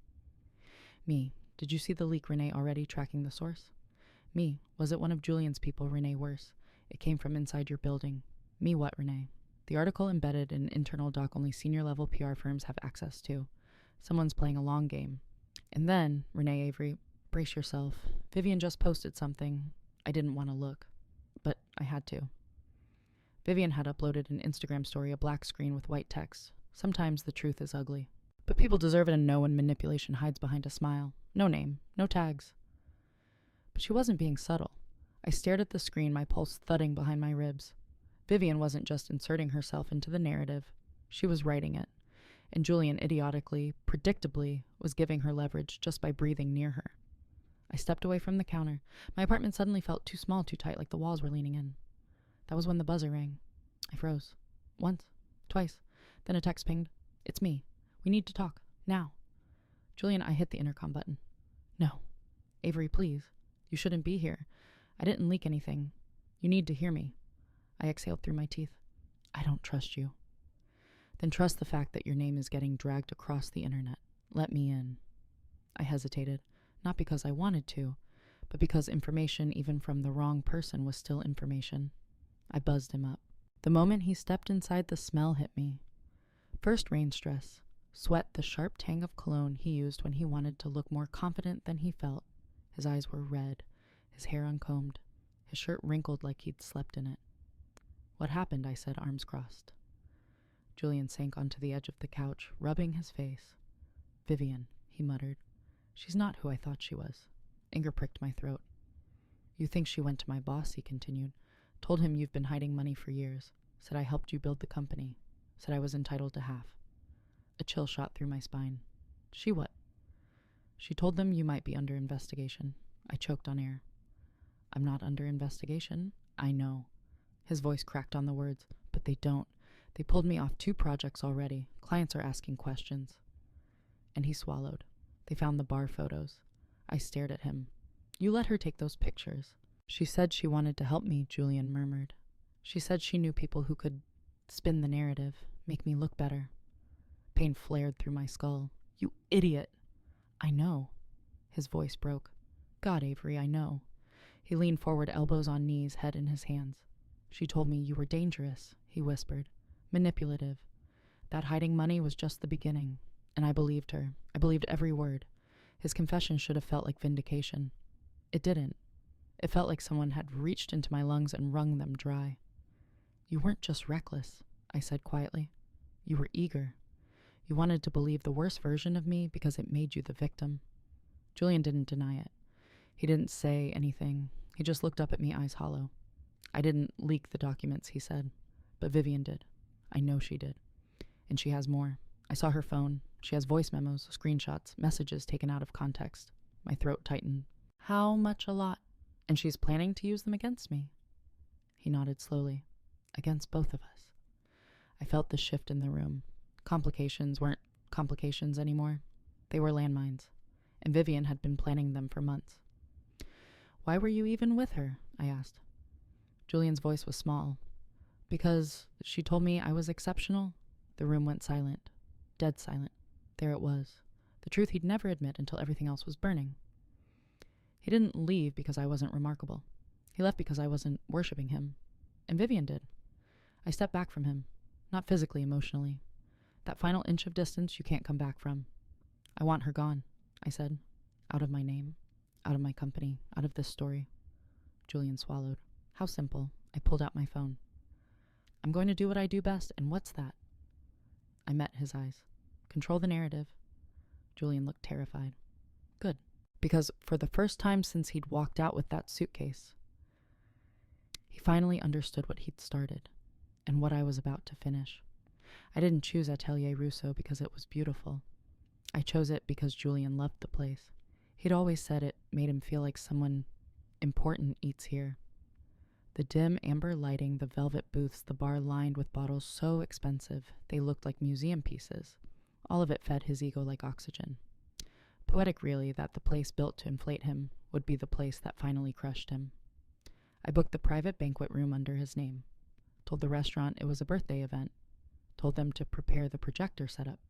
Me, did you see the leak, Renee, already tracking the source? Me, was it one of Julian's people, Renee, worse? It came from inside your building. Me what, Renee? The article embedded an internal doc only senior-level PR firms have access to. Someone's playing a long game. And then, Renee Avery, brace yourself. Vivian just posted something. I didn't want to look, but I had to. Vivian had uploaded an Instagram story, a black screen with white text. Sometimes the truth is ugly. But people deserve it and know when manipulation hides behind a smile. No name, no tags. But she wasn't being subtle. I stared at the screen, my pulse thudding behind my ribs. Vivian wasn't just inserting herself into the narrative. She was writing it. And Julian, idiotically, predictably, was giving her leverage just by breathing near her. I stepped away from the counter. My apartment suddenly felt too small, too tight, like the walls were leaning in. That was when the buzzer rang. I froze. Once. Twice. Then a text pinged. It's me. We need to talk. Now. Julian, I hit the intercom button. No. Avery, please. You shouldn't be here. I didn't leak anything. You need to hear me. I exhaled through my teeth. I don't trust you. Then trust the fact that your name is getting dragged across the internet. Let me in. I hesitated, not because I wanted to, but because information, even from the wrong person, was still information. I buzzed him up. The moment he stepped inside, the smell hit me. First rain stress, sweat, the sharp tang of cologne he used when he wanted to look more confident than he felt. His eyes were red, his hair uncombed, his shirt wrinkled like he'd slept in it. What happened? I said, arms crossed. Julian sank onto the edge of the couch, rubbing his face. Vivian, he muttered. She's not who I thought she was. Anger pricked my throat. You think she went to my boss, he continued. Told him you've been hiding money for years. Said I helped you build the company. Said I was entitled to half. A chill shot through my spine. She what? She told them you might be under investigation. I choked on air. I'm not under investigation. I know. His voice cracked on the words. But they don't. They pulled me off 2 projects already. Clients are asking questions. And he swallowed. They found the bar photos. I stared at him. You let her take those pictures. She said she wanted to help me, Julian murmured. She said she knew people who could spin the narrative, make me look better. Pain flared through my skull. You idiot! I know. His voice broke. God, Avery, I know. He leaned forward, elbows on knees, head in his hands. She told me you were dangerous, he whispered. Manipulative. That hiding money was just the beginning. And I believed her. I believed every word. His confession should have felt like vindication. It didn't. It felt like someone had reached into my lungs and wrung them dry. You weren't just reckless, I said quietly. You were eager. You wanted to believe the worst version of me because it made you the victim. Julian didn't deny it. He didn't say anything. He just looked up at me, eyes hollow. I didn't leak the documents, he said, but Vivian did. I know she did. And she has more. I saw her phone. She has voice memos, screenshots, messages taken out of context. My throat tightened. How much? A lot. And she's planning to use them against me. He nodded slowly. Against both of us. I felt the shift in the room. Complications weren't complications anymore. They were landmines. And Vivian had been planning them for months. Why were you even with her? I asked. Julian's voice was small. Because she told me I was exceptional. The room went silent. Dead silent. There it was. The truth he'd never admit until everything else was burning. He didn't leave because I wasn't remarkable. He left because I wasn't worshipping him. And Vivian did. I stepped back from him. Not physically, emotionally. That final inch of distance you can't come back from. I want her gone, I said. Out of my name. Out of my company. Out of this story. Julian swallowed. How simple. I pulled out my phone. I'm going to do what I do best, and what's that? I met his eyes. Control the narrative. Julian looked terrified. Good. Because for the first time since he'd walked out with that suitcase, he finally understood what he'd started, and what I was about to finish. I didn't choose Atelier Rousseau because it was beautiful. I chose it because Julian loved the place. He'd always said it made him feel like someone important eats here. The dim amber lighting, the velvet booths, the bar lined with bottles so expensive they looked like museum pieces. All of it fed his ego like oxygen. Poetic, really, that the place built to inflate him would be the place that finally crushed him. I booked the private banquet room under his name. Told the restaurant it was a birthday event. Told them to prepare the projector setup.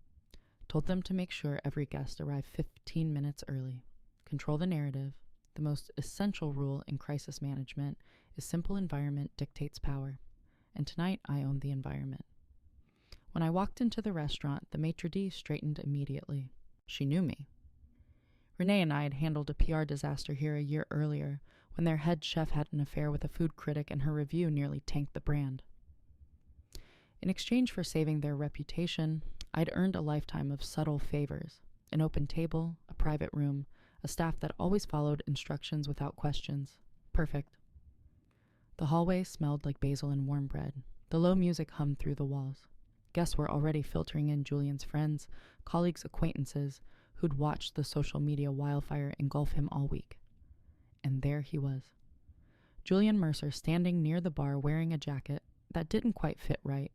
Told them to make sure every guest arrived 15 minutes early. Control the narrative. The most essential rule in crisis management is simple environment dictates power. And tonight I owned the environment. When I walked into the restaurant, the maitre d' straightened immediately. She knew me. Renee and I had handled a PR disaster here a year earlier, when their head chef had an affair with a food critic and her review nearly tanked the brand. In exchange for saving their reputation, I'd earned a lifetime of subtle favors. An open table, a private room, a staff that always followed instructions without questions. Perfect. The hallway smelled like basil and warm bread. The low music hummed through the walls. Guests were already filtering in Julian's friends, colleagues, acquaintances, who'd watched the social media wildfire engulf him all week. And there he was. Julian Mercer standing near the bar wearing a jacket that didn't quite fit right,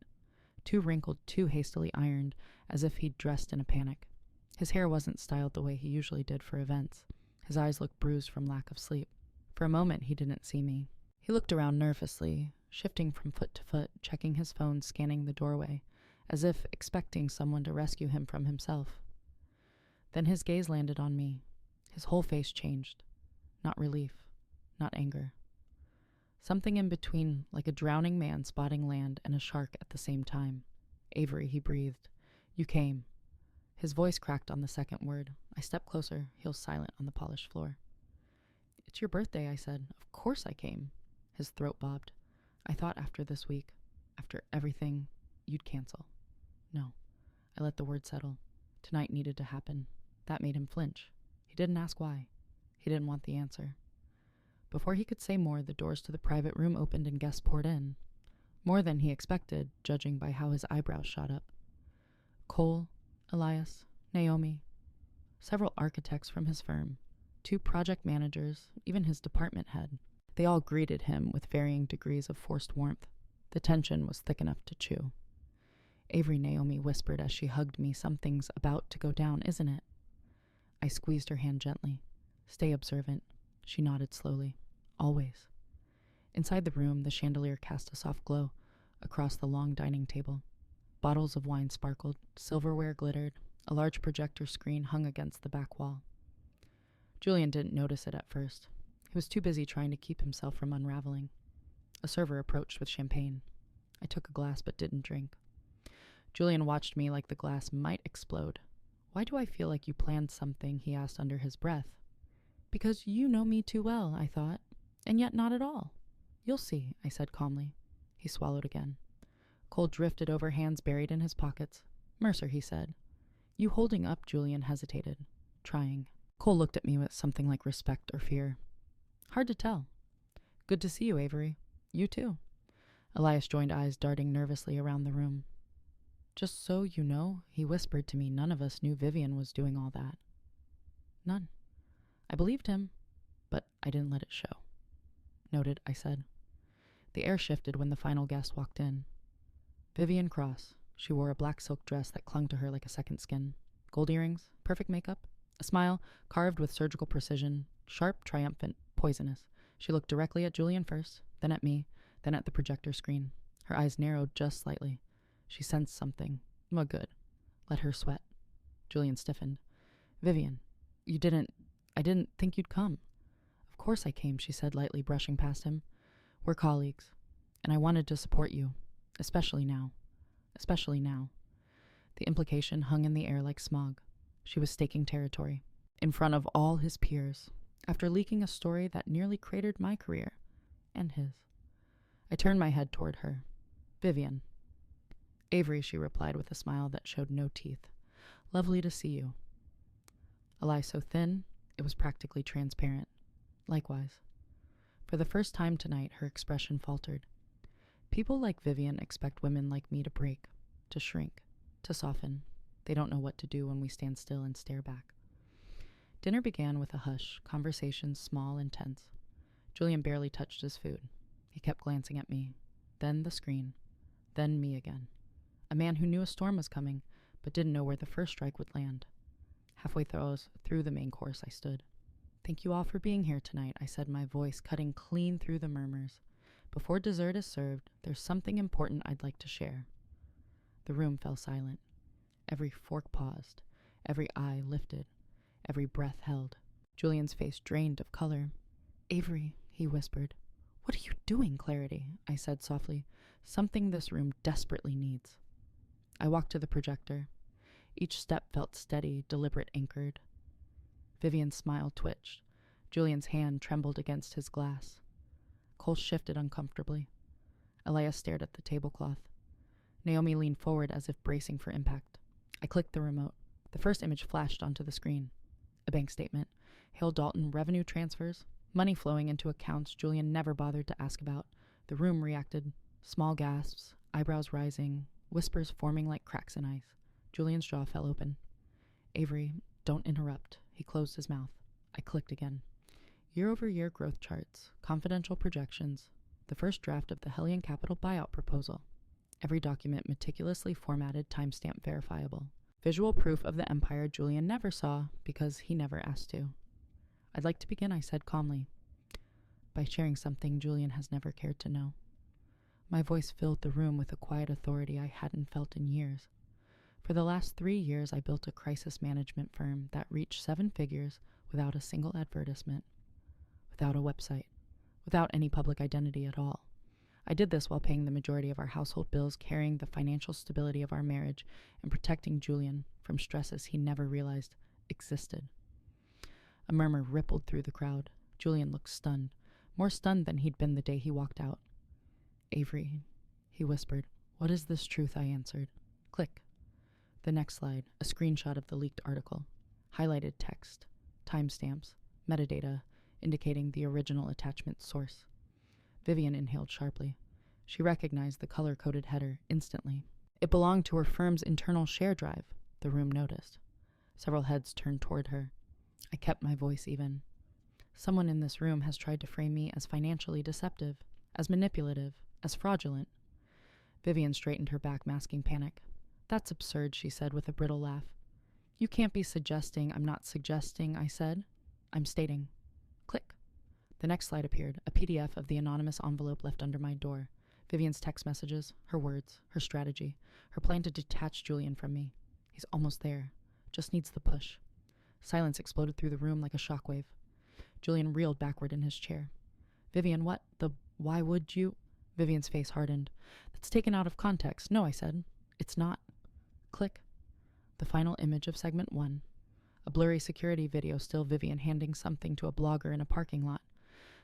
too wrinkled, too hastily ironed, as if he'd dressed in a panic. His hair wasn't styled the way he usually did for events. His eyes looked bruised from lack of sleep. For a moment, he didn't see me. He looked around nervously, shifting from foot to foot, checking his phone, scanning the doorway, as if expecting someone to rescue him from himself. Then his gaze landed on me. His whole face changed. Not relief, not anger. Something in between, like a drowning man spotting land and a shark at the same time. Avery, he breathed. You came. His voice cracked on the second word. I stepped closer, heels silent on the polished floor. It's your birthday, I said. Of course I came. His throat bobbed. I thought after this week, after everything, you'd cancel. No. I let the word settle. Tonight needed to happen. That made him flinch. He didn't ask why. He didn't want the answer. Before he could say more, the doors to the private room opened and guests poured in. More than he expected, judging by how his eyebrows shot up. Cole, Elias, Naomi, several architects from his firm, 2 project managers, even his department head. They all greeted him with varying degrees of forced warmth. The tension was thick enough to chew. Avery, Naomi whispered as she hugged me, something's about to go down, isn't it? I squeezed her hand gently. Stay observant. She nodded slowly. Always. Inside the room, the chandelier cast a soft glow across the long dining table. Bottles of wine sparkled, silverware glittered, a large projector screen hung against the back wall. Julian didn't notice it at first. He was too busy trying to keep himself from unraveling. A server approached with champagne. I took a glass but didn't drink. Julian watched me like the glass might explode. Why do I feel like you planned something? He asked under his breath. Because you know me too well, I thought, and yet not at all. You'll see, I said calmly. He swallowed again. Cole drifted over, hands buried in his pockets. "Mercer," he said. "You holding up?" Julian hesitated, trying. Cole looked at me with something like respect or fear. "Hard to tell." "Good to see you, Avery." "You too." Elias joined eyes darting nervously around the room. "Just so you know," he whispered to me, "none of us knew Vivian was doing all that." None. I believed him, but I didn't let it show. "Noted," I said. The air shifted when the final guest walked in. Vivian Cross. She wore a black silk dress that clung to her like a second skin. Gold earrings, perfect makeup, a smile carved with surgical precision, sharp, triumphant, poisonous. She looked directly at Julian first, then at me, then at the projector screen. Her eyes narrowed just slightly. She sensed something. Well, good. Let her sweat. Julian stiffened. "Vivian, I didn't think you'd come." "Of course I came," she said, lightly brushing past him. "We're colleagues, and I wanted to support you, especially now. Especially now." The implication hung in the air like smog. She was staking territory, in front of all his peers, after leaking a story that nearly cratered my career, and his. I turned my head toward her. "Vivian." "Avery," she replied with a smile that showed no teeth. "Lovely to see you." A lie so thin, it was practically transparent. Likewise. For the first time tonight, her expression faltered. People like Vivian expect women like me to break, to shrink, to soften. They don't know what to do when we stand still and stare back. Dinner began with a hush, conversations small and tense. Julian barely touched his food. He kept glancing at me, then the screen, then me again. A man who knew a storm was coming, but didn't know where the first strike would land. Halfway through the main course, I stood. "Thank you all for being here tonight," I said, my voice cutting clean through the murmurs. "Before dessert is served, there's something important I'd like to share." The room fell silent. Every fork paused, every eye lifted, every breath held. Julian's face drained of color. "Avery," he whispered. "What are you doing, Clarity?" I said softly. "Something this room desperately needs." I walked to the projector. Each step felt steady, deliberate, anchored. Vivian's smile twitched. Julian's hand trembled against his glass. Cole shifted uncomfortably. Elias stared at the tablecloth. Naomi leaned forward as if bracing for impact. I clicked the remote. The first image flashed onto the screen. A bank statement. Hale Dalton revenue transfers. Money flowing into accounts Julian never bothered to ask about. The room reacted. Small gasps, eyebrows rising, whispers forming like cracks in ice. Julian's jaw fell open. "Avery, don't interrupt." He closed his mouth. I clicked again. Year-over-year growth charts, confidential projections, the first draft of the Hellion Capital buyout proposal. Every document meticulously formatted, timestamp verifiable. Visual proof of the empire Julian never saw because he never asked to. "I'd like to begin," I said calmly, "by sharing something Julian has never cared to know." My voice filled the room with a quiet authority I hadn't felt in years. For the last 3 years, I built a crisis management firm that reached 7 figures without a single advertisement, without a website, without any public identity at all. I did this while paying the majority of our household bills, carrying the financial stability of our marriage, and protecting Julian from stresses he never realized existed. A murmur rippled through the crowd. Julian looked stunned, more stunned than he'd been the day he walked out. "Avery," he whispered. "What is this truth?" I answered. Click. The next slide, a screenshot of the leaked article. Highlighted text, timestamps, metadata, indicating the original attachment source. Vivian inhaled sharply. She recognized the color-coded header instantly. It belonged to her firm's internal share drive, the room noticed. Several heads turned toward her. I kept my voice even. "Someone in this room has tried to frame me as financially deceptive, as manipulative, as fraudulent." Vivian straightened her back, masking panic. "That's absurd," she said with a brittle laugh. "You can't be suggesting." "I'm not suggesting," I said. "I'm stating." Click. The next slide appeared, a PDF of the anonymous envelope left under my door. Vivian's text messages, her words, her strategy, her plan to detach Julian from me. He's almost there. Just needs the push. Silence exploded through the room like a shockwave. Julian reeled backward in his chair. "Vivian, why would you?" Vivian's face hardened. "That's taken out of context." "No," I said. "It's not." Click. The final image of segment 1. A blurry security video, still Vivian handing something to a blogger in a parking lot.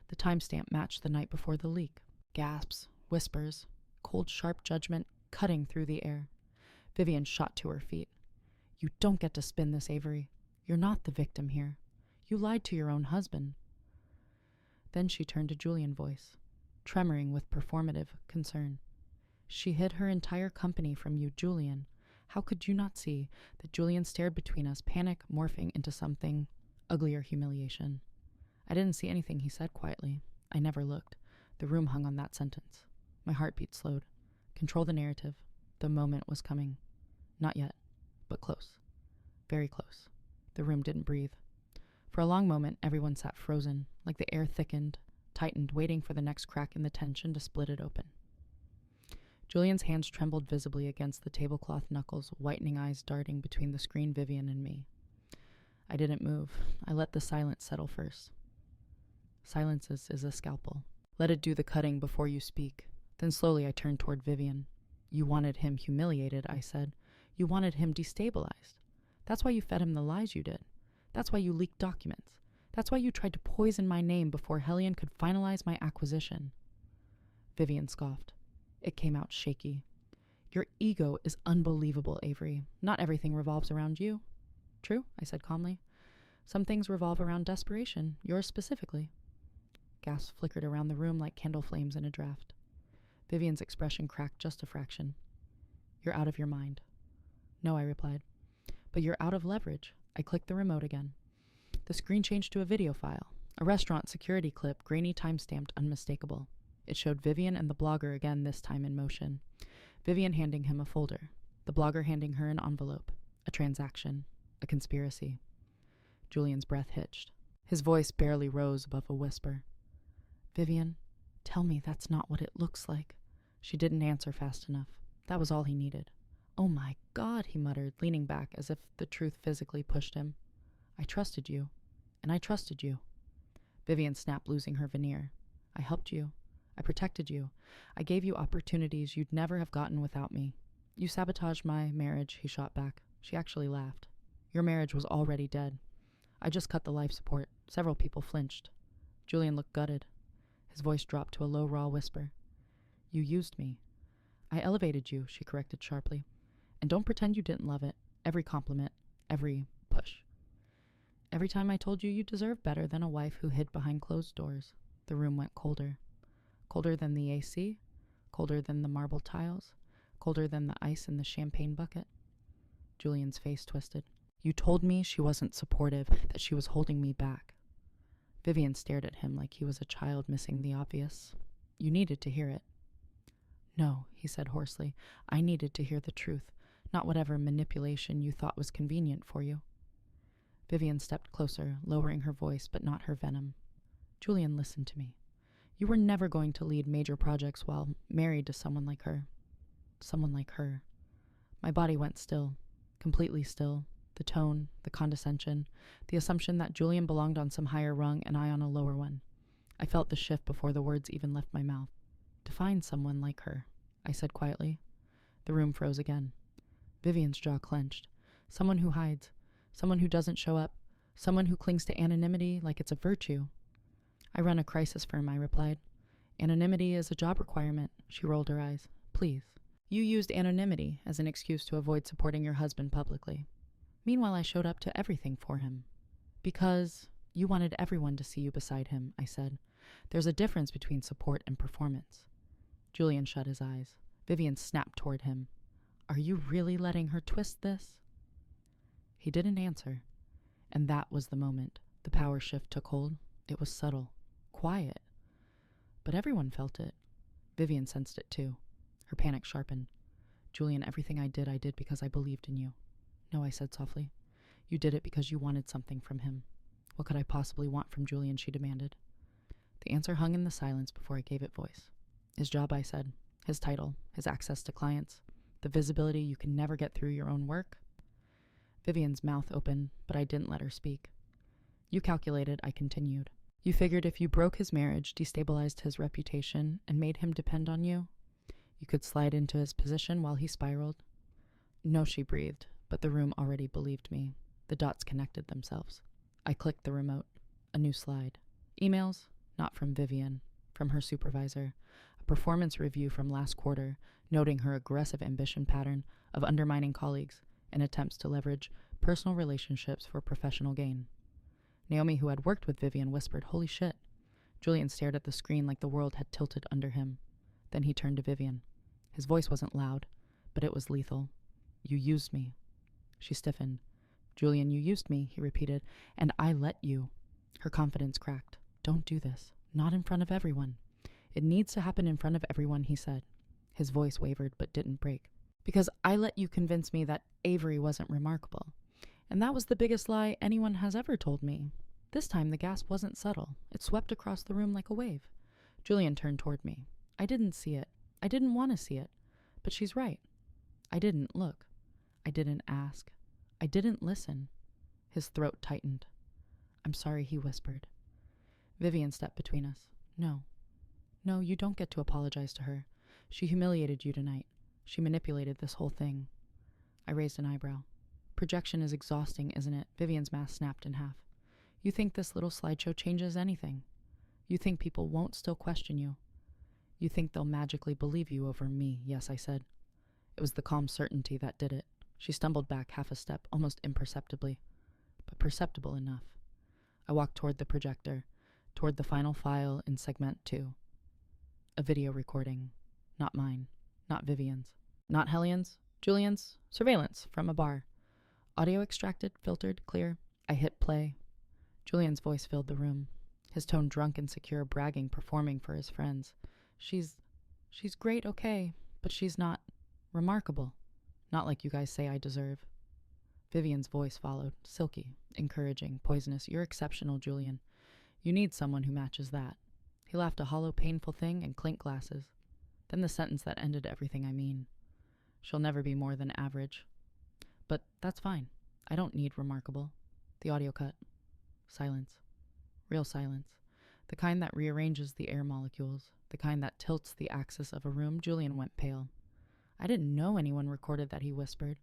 The timestamp matched the night before the leak. Gasps, whispers, cold, sharp judgment. cutting through the air. Vivian shot to her feet. You don't get to spin this, Avery. You're not the victim here. You lied to your own husband. Then she turned to Julian voice, tremoring with performative concern. She hid her entire company from you, Julian. How could you not see that Julian stared between us, panic morphing into something uglier humiliation? I didn't see anything he said quietly. I never looked. The room hung on that sentence. My heartbeat slowed. Control the narrative. The moment was coming. Not yet, but close. Very close. The room didn't breathe. For a long moment, everyone sat frozen, like the air thickened, tightened, waiting for the next crack in the tension to split it open. Julian's hands trembled visibly against the tablecloth knuckles, whitening eyes darting between the screen Vivian and me. I didn't move. I let the silence settle first. Silence is a scalpel. Let it do the cutting before you speak. Then slowly I turned toward Vivian. You wanted him humiliated, I said. You wanted him destabilized. That's why you fed him the lies you did. That's why you leaked documents. That's why you tried to poison my name before Hellion could finalize my acquisition. Vivian scoffed. It came out shaky. Your ego is unbelievable, Avery. Not everything revolves around you. True, I said calmly. Some things revolve around desperation, yours specifically. Gas flickered around the room like candle flames in a draft. Vivian's expression cracked just a fraction. You're out of your mind. No, I replied. But you're out of leverage. I clicked the remote again. The screen changed to a video file, a restaurant security clip, grainy time-stamped, unmistakable. It showed Vivian and the blogger again, this time in motion. Vivian handing him a folder, the blogger handing her an envelope, a transaction, a conspiracy. Julian's breath hitched. His voice barely rose above a whisper. Vivian, tell me that's not what it looks like. She didn't answer fast enough. That was all he needed. Oh my God, he muttered, leaning back as if the truth physically pushed him. I trusted you, and I trusted you. Vivian snapped, losing her veneer. I helped you. I protected you. I gave you opportunities you'd never have gotten without me. You sabotaged my marriage, he shot back. She actually laughed. Your marriage was already dead. I just cut the life support. Several people flinched. Julian looked gutted. His voice dropped to a low, raw whisper. You used me. I elevated you, she corrected sharply. And don't pretend you didn't love it. Every compliment, every push. Every time I told you deserved better than a wife who hid behind closed doors. The room went colder. Colder than the AC, colder than the marble tiles, colder than the ice in the champagne bucket. Julian's face twisted. You told me she wasn't supportive, that she was holding me back. Vivian stared at him like he was a child missing the obvious. You needed to hear it. No, he said hoarsely. I needed to hear the truth, not whatever manipulation you thought was convenient for you. Vivian stepped closer, lowering her voice but not her venom. Julian, listen to me. You were never going to lead major projects while married to someone like her. Someone like her. My body went still, completely still. The tone, the condescension, the assumption that Julian belonged on some higher rung and I on a lower one. I felt the shift before the words even left my mouth. Define someone like her, I said quietly. The room froze again. Vivian's jaw clenched. Someone who hides. Someone who doesn't show up. Someone who clings to anonymity like it's a virtue. I run a crisis firm, I replied. Anonymity is a job requirement, she rolled her eyes. Please. You used anonymity as an excuse to avoid supporting your husband publicly. Meanwhile, I showed up to everything for him. Because you wanted everyone to see you beside him, I said. There's a difference between support and performance. Julian shut his eyes. Vivian snapped toward him. Are you really letting her twist this? He didn't answer. And that was the moment. The power shift took hold. It was subtle. Quiet. But everyone felt it. Vivian sensed it too. Her panic sharpened. Julian, everything I did because I believed in you. No, I said softly. You did it because you wanted something from him. What could I possibly want from Julian, she demanded. The answer hung in the silence before I gave it voice. His job, I said. His title. His access to clients. The visibility you can never get through your own work. Vivian's mouth opened, but I didn't let her speak. You calculated, I continued. You figured if you broke his marriage, destabilized his reputation, and made him depend on you, you could slide into his position while he spiraled. No, she breathed, but the room already believed me. The dots connected themselves. I clicked the remote. A new slide. Emails? Not from Vivian. From her supervisor. A performance review from last quarter, noting her aggressive ambition pattern of undermining colleagues and attempts to leverage personal relationships for professional gain. Naomi, who had worked with Vivian, whispered, "Holy shit." Julian stared at the screen like the world had tilted under him. Then he turned to Vivian. His voice wasn't loud, but it was lethal. "You used me." She stiffened. "Julian, you used me," he repeated, "and I let you." Her confidence cracked. "Don't do this. Not in front of everyone." "It needs to happen in front of everyone," he said. His voice wavered but didn't break. "Because I let you convince me that Avery wasn't remarkable. And that was the biggest lie anyone has ever told me." This time the gasp wasn't subtle. It swept across the room like a wave. Julian turned toward me. "I didn't see it. I didn't want to see it. But she's right. I didn't look. I didn't ask. I didn't listen." His throat tightened. "I'm sorry," he whispered. Vivian stepped between us. No, you don't get to apologize to her. She humiliated you tonight. She manipulated this whole thing." I raised an eyebrow. "Projection is exhausting, isn't it?" Vivian's mask snapped in half. "You think this little slideshow changes anything? You think people won't still question you? You think they'll magically believe you over me?" "Yes," I said. It was the calm certainty that did it. She stumbled back half a step, almost imperceptibly, but perceptible enough. I walked toward the projector, toward the final file in segment 2. A video recording. Not mine. Not Vivian's. Not Hellian's. Julian's. Surveillance from a bar. Audio extracted, filtered, clear. I hit play. Julian's voice filled the room. His tone drunk and secure, bragging, performing for his friends. She's great, okay, but she's not remarkable. Not like you guys say I deserve." Vivian's voice followed, silky, encouraging, poisonous. "You're exceptional, Julian. You need someone who matches that." He laughed, a hollow, painful thing, and clinked glasses. Then the sentence that ended everything I mean. "She'll never be more than average. But that's fine. I don't need remarkable." The audio cut. Silence. Real silence. The kind that rearranges the air molecules. The kind that tilts the axis of a room. Julian went pale. I didn't know anyone recorded that, he whispered,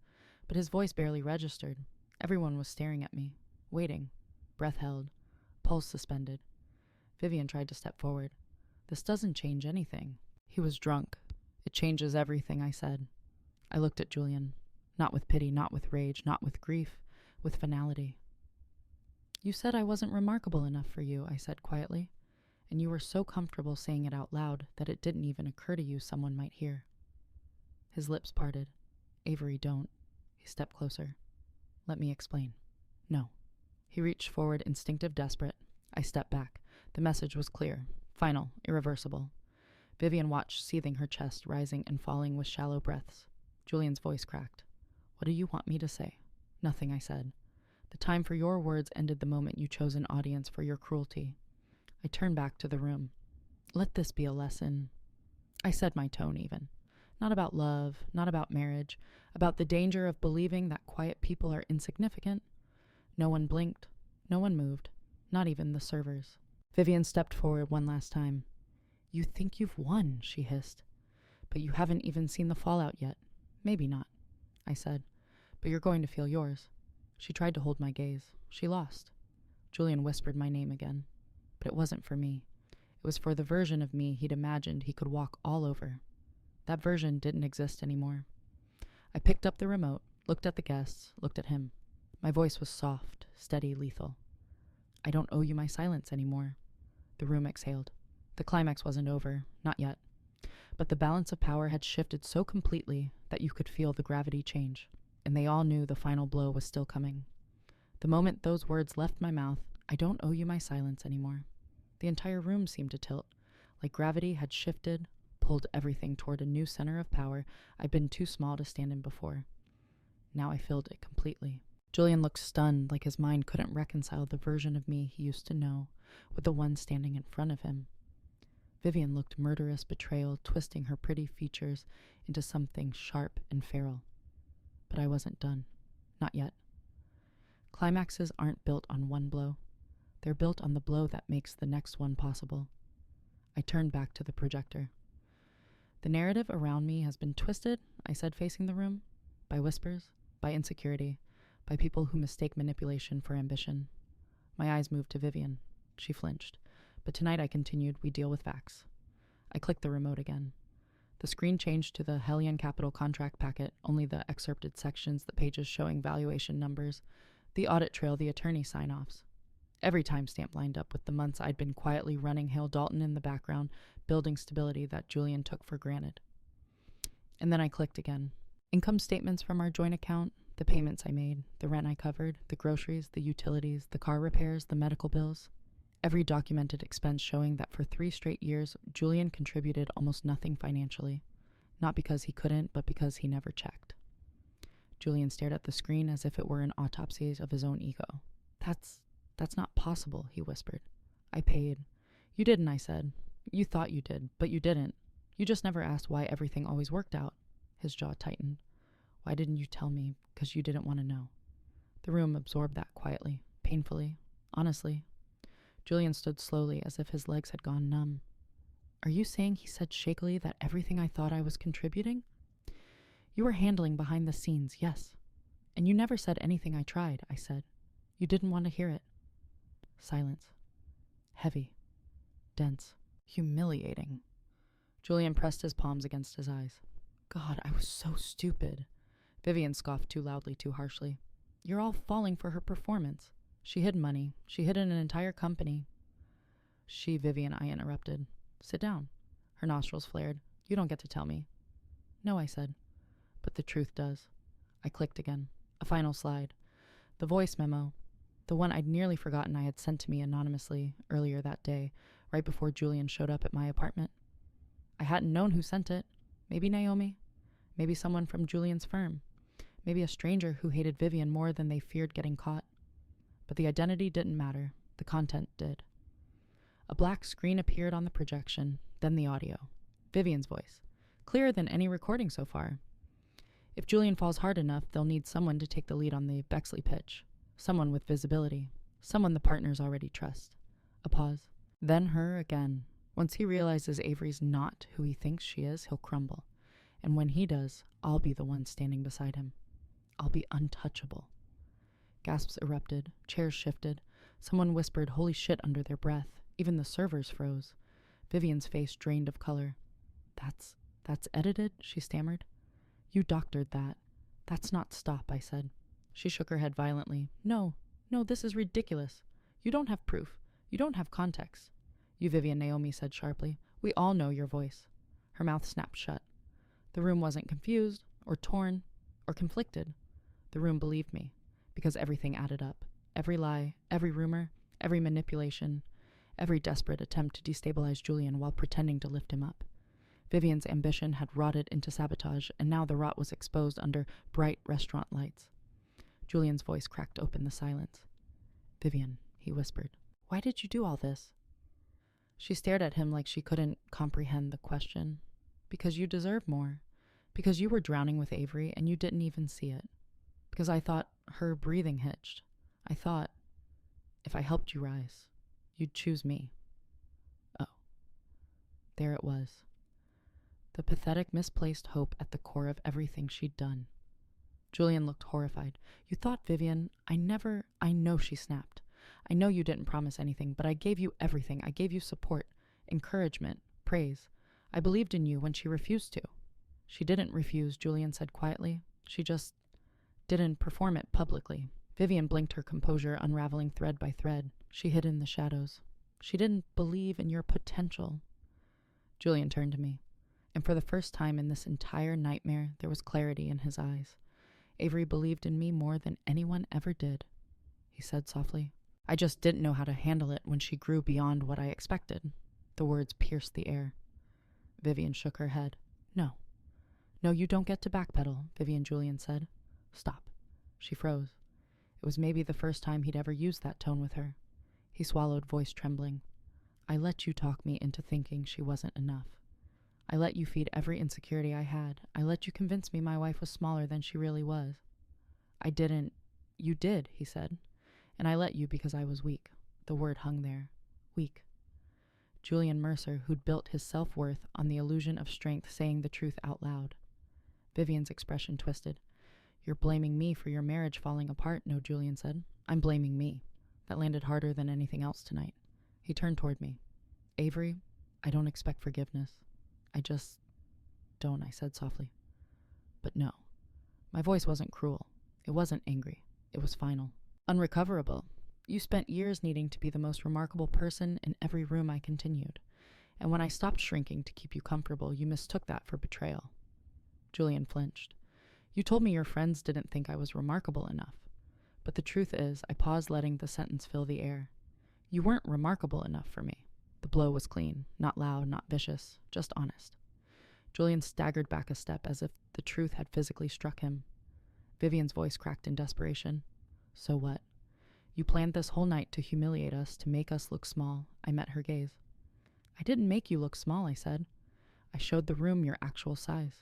but his voice barely registered. Everyone was staring at me, waiting, breath held, pulse suspended. Vivian tried to step forward. "This doesn't change anything." He was drunk. "It changes everything," I said. I looked at Julian, not with pity, not with rage, not with grief, with finality. "You said I wasn't remarkable enough for you," I said quietly, "and you were so comfortable saying it out loud that it didn't even occur to you someone might hear." His lips parted. "Avery, don't." He stepped closer. "Let me explain." "No." He reached forward, instinctive, desperate. I stepped back. The message was clear, final, irreversible. Vivian watched, seething, her chest rising and falling with shallow breaths. Julian's voice cracked. "What do you want me to say?" "Nothing," I said. "The time for your words ended the moment you chose an audience for your cruelty." I turned back to the room. "Let this be a lesson." I said my tone even. Not about love, not about marriage, about the danger of believing that quiet people are insignificant. No one blinked. No one moved. Not even the servers. Vivian stepped forward one last time. "You think you've won," she hissed. "But you haven't even seen the fallout yet." "Maybe not," I said. "But you're going to feel yours." She tried to hold my gaze. She lost. Julian whispered my name again. But it wasn't for me. It was for the version of me he'd imagined he could walk all over. That version didn't exist anymore. I picked up the remote, looked at the guests, looked at him. My voice was soft, steady, lethal. "I don't owe you my silence anymore." The room exhaled. The climax wasn't over, not yet. But the balance of power had shifted so completely that you could feel the gravity change, and they all knew the final blow was still coming. The moment those words left my mouth, "I don't owe you my silence anymore," the entire room seemed to tilt, like gravity had shifted, pulled everything toward a new center of power I'd been too small to stand in before. Now I filled it completely. Julian looked stunned, like his mind couldn't reconcile the version of me he used to know with the one standing in front of him. Vivian looked murderous betrayal, twisting her pretty features into something sharp and feral. But I wasn't done. Not yet. Climaxes aren't built on one blow. They're built on the blow that makes the next one possible. I turned back to the projector. "The narrative around me has been twisted," I said, facing the room, "by whispers, by insecurity, by people who mistake manipulation for ambition." My eyes moved to Vivian. She flinched. "But tonight," I continued, "we deal with facts." I clicked the remote again. The screen changed to the Hellion Capital contract packet, only the excerpted sections, the pages showing valuation numbers, the audit trail, the attorney sign-offs. Every timestamp lined up with the months I'd been quietly running Hale Dalton in the background, building stability that Julian took for granted. And then I clicked again. Income statements from our joint account, the payments I made, the rent I covered, the groceries, the utilities, the car repairs, the medical bills. Every documented expense showing that for 3 straight years, Julian contributed almost nothing financially. Not because he couldn't, but because he never checked. Julian stared at the screen as if it were an autopsy of his own ego. That's not possible, he whispered. I paid. You didn't, I said. You thought you did, but you didn't. You just never asked why everything always worked out. His jaw tightened. Why didn't you tell me? Because you didn't want to know. The room absorbed that quietly, painfully, honestly. Julian stood slowly as if his legs had gone numb. Are you saying, he said shakily, that everything I thought I was contributing? You were handling behind the scenes, yes. And you never said anything I tried, I said. You didn't want to hear it. Silence. Heavy. Dense. Humiliating. Julian pressed his palms against his eyes. God, I was so stupid. Vivian scoffed too loudly, too harshly. You're all falling for her performance. She hid money. She hid an entire company. Vivian, I interrupted. Sit down. Her nostrils flared. You don't get to tell me. No, I said. But the truth does. I clicked again. A final slide. The voice memo. The one I'd nearly forgotten I had sent to me anonymously earlier that day, right before Julian showed up at my apartment. I hadn't known who sent it. Maybe Naomi. Maybe someone from Julian's firm. Maybe a stranger who hated Vivian more than they feared getting caught. But the identity didn't matter. The content did. A black screen appeared on the projection, then the audio. Vivian's voice. Clearer than any recording so far. If Julian falls hard enough, they'll need someone to take the lead on the Bexley pitch. Someone with visibility. Someone the partners already trust. A pause. Then her again. Once he realizes Avery's not who he thinks she is, he'll crumble. And when he does, I'll be the one standing beside him. I'll be untouchable. Gasps erupted. Chairs shifted. Someone whispered holy shit under their breath. Even the servers froze. Vivian's face drained of color. That's edited, she stammered. You doctored that. That's not stop, I said. She shook her head violently. No, this is ridiculous. You don't have proof. You don't have context. You, Vivian, Naomi said sharply. We all know your voice. Her mouth snapped shut. The room wasn't confused, or torn, or conflicted. The room believed me, because everything added up. Every lie, every rumor, every manipulation, every desperate attempt to destabilize Julian while pretending to lift him up. Vivian's ambition had rotted into sabotage, and now the rot was exposed under bright restaurant lights. Julian's voice cracked open the silence. Vivian, he whispered, why did you do all this? She stared at him like she couldn't comprehend the question. Because you deserve more. Because you were drowning with Avery and you didn't even see it. Because I thought her breathing hitched. I thought, if I helped you rise, you'd choose me. Oh. There it was. The pathetic, misplaced hope at the core of everything she'd done. Julian looked horrified. You thought, Vivian, I know, she snapped. I know you didn't promise anything, but I gave you everything. I gave you support, encouragement, praise. I believed in you when she refused to. She didn't refuse, Julian said quietly. She just didn't perform it publicly. Vivian blinked, her composure unraveling thread by thread. She hid in the shadows. She didn't believe in your potential. Julian turned to me, and for the first time in this entire nightmare, there was clarity in his eyes. Avery believed in me more than anyone ever did, he said softly. I just didn't know how to handle it when she grew beyond what I expected. The words pierced the air. Vivian shook her head. No, you don't get to backpedal, Vivian, Julian said. Stop. She froze. It was maybe the first time he'd ever used that tone with her. He swallowed, voice trembling. I let you talk me into thinking she wasn't enough. I let you feed every insecurity I had. I let you convince me my wife was smaller than she really was. I didn't. You did, he said. And I let you because I was weak. The word hung there. Weak. Julian Mercer, who'd built his self-worth on the illusion of strength, saying the truth out loud. Vivian's expression twisted. You're blaming me for your marriage falling apart, no, Julian said. I'm blaming me. That landed harder than anything else tonight. He turned toward me. Avery, I don't expect forgiveness. I just don't, I said softly. But no. My voice wasn't cruel. It wasn't angry. It was final. Unrecoverable. You spent years needing to be the most remarkable person in every room, I continued. And when I stopped shrinking to keep you comfortable, you mistook that for betrayal. Julian flinched. You told me your friends didn't think I was remarkable enough. But the truth is, I paused, letting the sentence fill the air. You weren't remarkable enough for me. The blow was clean, not loud, not vicious, just honest. Julian staggered back a step as if the truth had physically struck him. Vivian's voice cracked in desperation. So what? You planned this whole night to humiliate us, to make us look small. I met her gaze. I didn't make you look small, I said. I showed the room your actual size.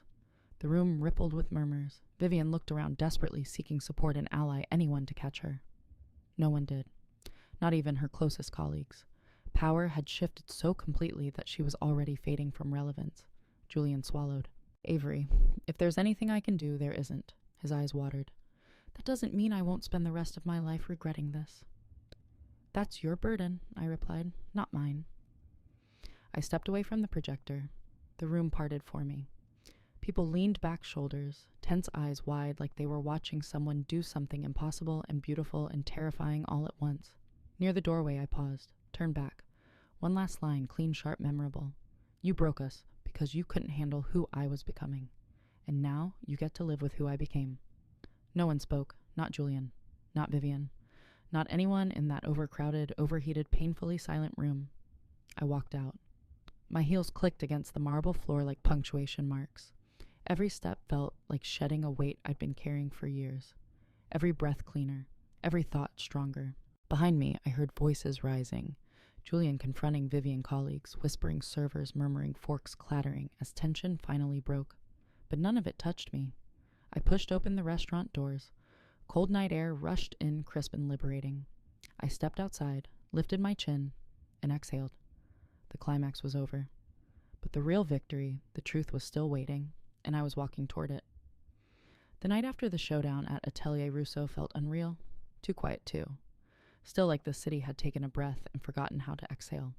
The room rippled with murmurs. Vivian looked around desperately, seeking support and ally, anyone to catch her. No one did. Not even her closest colleagues. Power had shifted so completely that she was already fading from relevance. Julian swallowed. Avery, if there's anything I can do, there isn't. His eyes watered. That doesn't mean I won't spend the rest of my life regretting this. That's your burden, I replied, not mine. I stepped away from the projector. The room parted for me. People leaned back, shoulders, tense eyes wide, like they were watching someone do something impossible and beautiful and terrifying all at once. Near the doorway, I paused, turned back. One last line, clean, sharp, memorable. You broke us because you couldn't handle who I was becoming. And now you get to live with who I became. No one spoke, not Julian, not Vivian, not anyone in that overcrowded, overheated, painfully silent room. I walked out. My heels clicked against the marble floor like punctuation marks. Every step felt like shedding a weight I'd been carrying for years. Every breath cleaner, every thought stronger. Behind me, I heard voices rising. Julian confronting Vivian colleagues, whispering servers, murmuring forks clattering as tension finally broke. But none of it touched me. I pushed open the restaurant doors. Cold night air rushed in, crisp and liberating. I stepped outside, lifted my chin, and exhaled. The climax was over. But the real victory, the truth, was still waiting, and I was walking toward it. The night after the showdown at Atelier Rousseau felt unreal. Too quiet, too. Still like the city had taken a breath and forgotten how to exhale.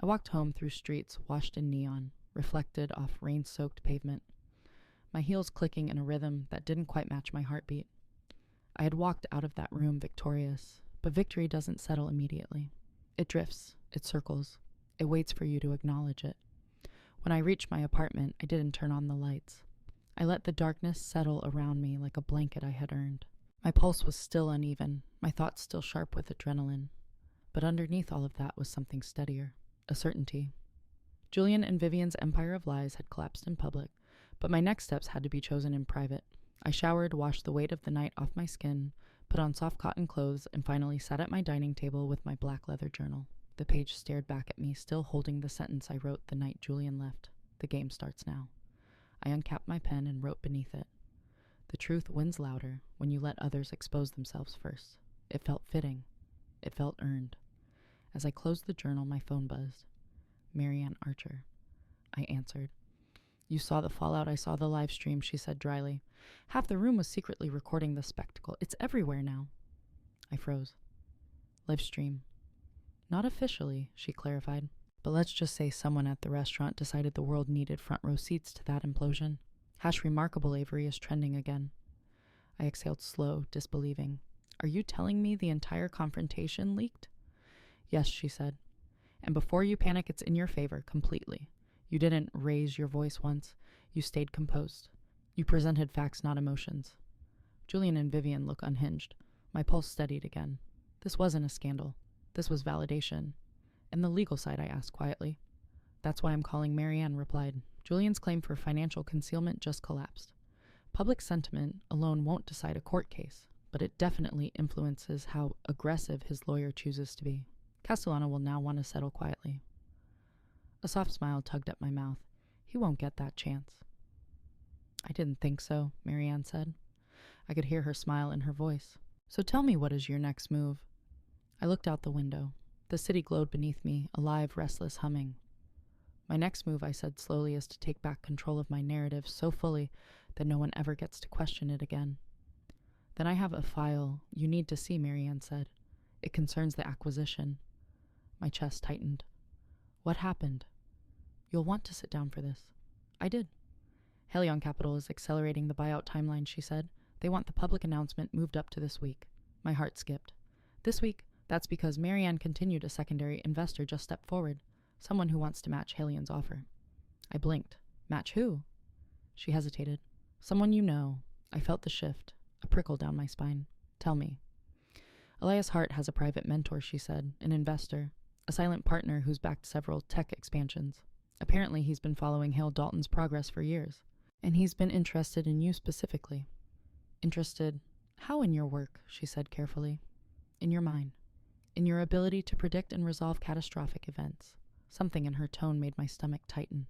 I walked home through streets washed in neon, reflected off rain-soaked pavement. My heels clicking in a rhythm that didn't quite match my heartbeat. I had walked out of that room victorious, but victory doesn't settle immediately. It drifts, it circles, it waits for you to acknowledge it. When I reached my apartment, I didn't turn on the lights. I let the darkness settle around me like a blanket I had earned. My pulse was still uneven, my thoughts still sharp with adrenaline. But underneath all of that was something steadier, a certainty. Julian and Vivian's empire of lies had collapsed in public, but my next steps had to be chosen in private. I showered, washed the weight of the night off my skin, put on soft cotton clothes, and finally sat at my dining table with my black leather journal. The page stared back at me, still holding the sentence I wrote the night Julian left. The game starts now. I uncapped my pen and wrote beneath it. The truth wins louder when you let others expose themselves first. It felt fitting. It felt earned. As I closed the journal, my phone buzzed. Marianne Archer. I answered. You saw the fallout, I saw the live stream, she said dryly. Half the room was secretly recording the spectacle. It's everywhere now. I froze. Live stream. Not officially, she clarified. But let's just say someone at the restaurant decided the world needed front row seats to that implosion. #remarkable Avery is trending again. I exhaled slow, disbelieving. Are you telling me the entire confrontation leaked? Yes, she said. And before you panic, it's in your favor, completely. You didn't raise your voice once. You stayed composed. You presented facts, not emotions. Julian and Vivian look unhinged. My pulse steadied again. This wasn't a scandal. This was validation. And the legal side, I asked quietly. That's why I'm calling, Marianne replied. Julian's claim for financial concealment just collapsed. Public sentiment alone won't decide a court case, but it definitely influences how aggressive his lawyer chooses to be. Castellano will now want to settle quietly. A soft smile tugged at my mouth. He won't get that chance. I didn't think so, Marianne said. I could hear her smile in her voice. So tell me, what is your next move? I looked out the window. The city glowed beneath me, alive, restless, humming. My next move, I said slowly, is to take back control of my narrative so fully that no one ever gets to question it again. Then I have a file you need to see, Marianne said. It concerns the acquisition. My chest tightened. What happened? You'll want to sit down for this. I did. Helion Capital is accelerating the buyout timeline, she said. They want the public announcement moved up to this week. My heart skipped. This week? That's because Marianne continued a secondary investor just stepped forward, someone who wants to match Helion's offer. I blinked. Match who? She hesitated. Someone you know. I felt the shift, a prickle down my spine. Tell me. Elias Hart has a private mentor, she said, an investor, a silent partner who's backed several tech expansions. Apparently he's been following Hale Dalton's progress for years, and he's been interested in you specifically. Interested? How in your work? She said carefully. In your mind. In your ability to predict and resolve catastrophic events. Something in her tone made my stomach tighten.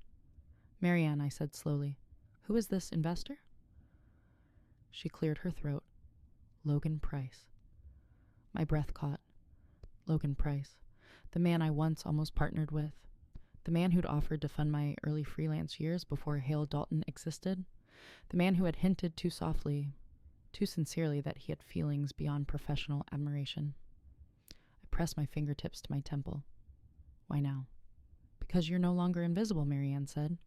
Marianne, I said slowly, who is this investor? She cleared her throat. Logan Price. My breath caught. Logan Price, the man I once almost partnered with, the man who'd offered to fund my early freelance years before Hale Dalton existed, the man who had hinted too softly, too sincerely that he had feelings beyond professional admiration. I pressed my fingertips to my temple. Why now? Because you're no longer invisible, Marianne said.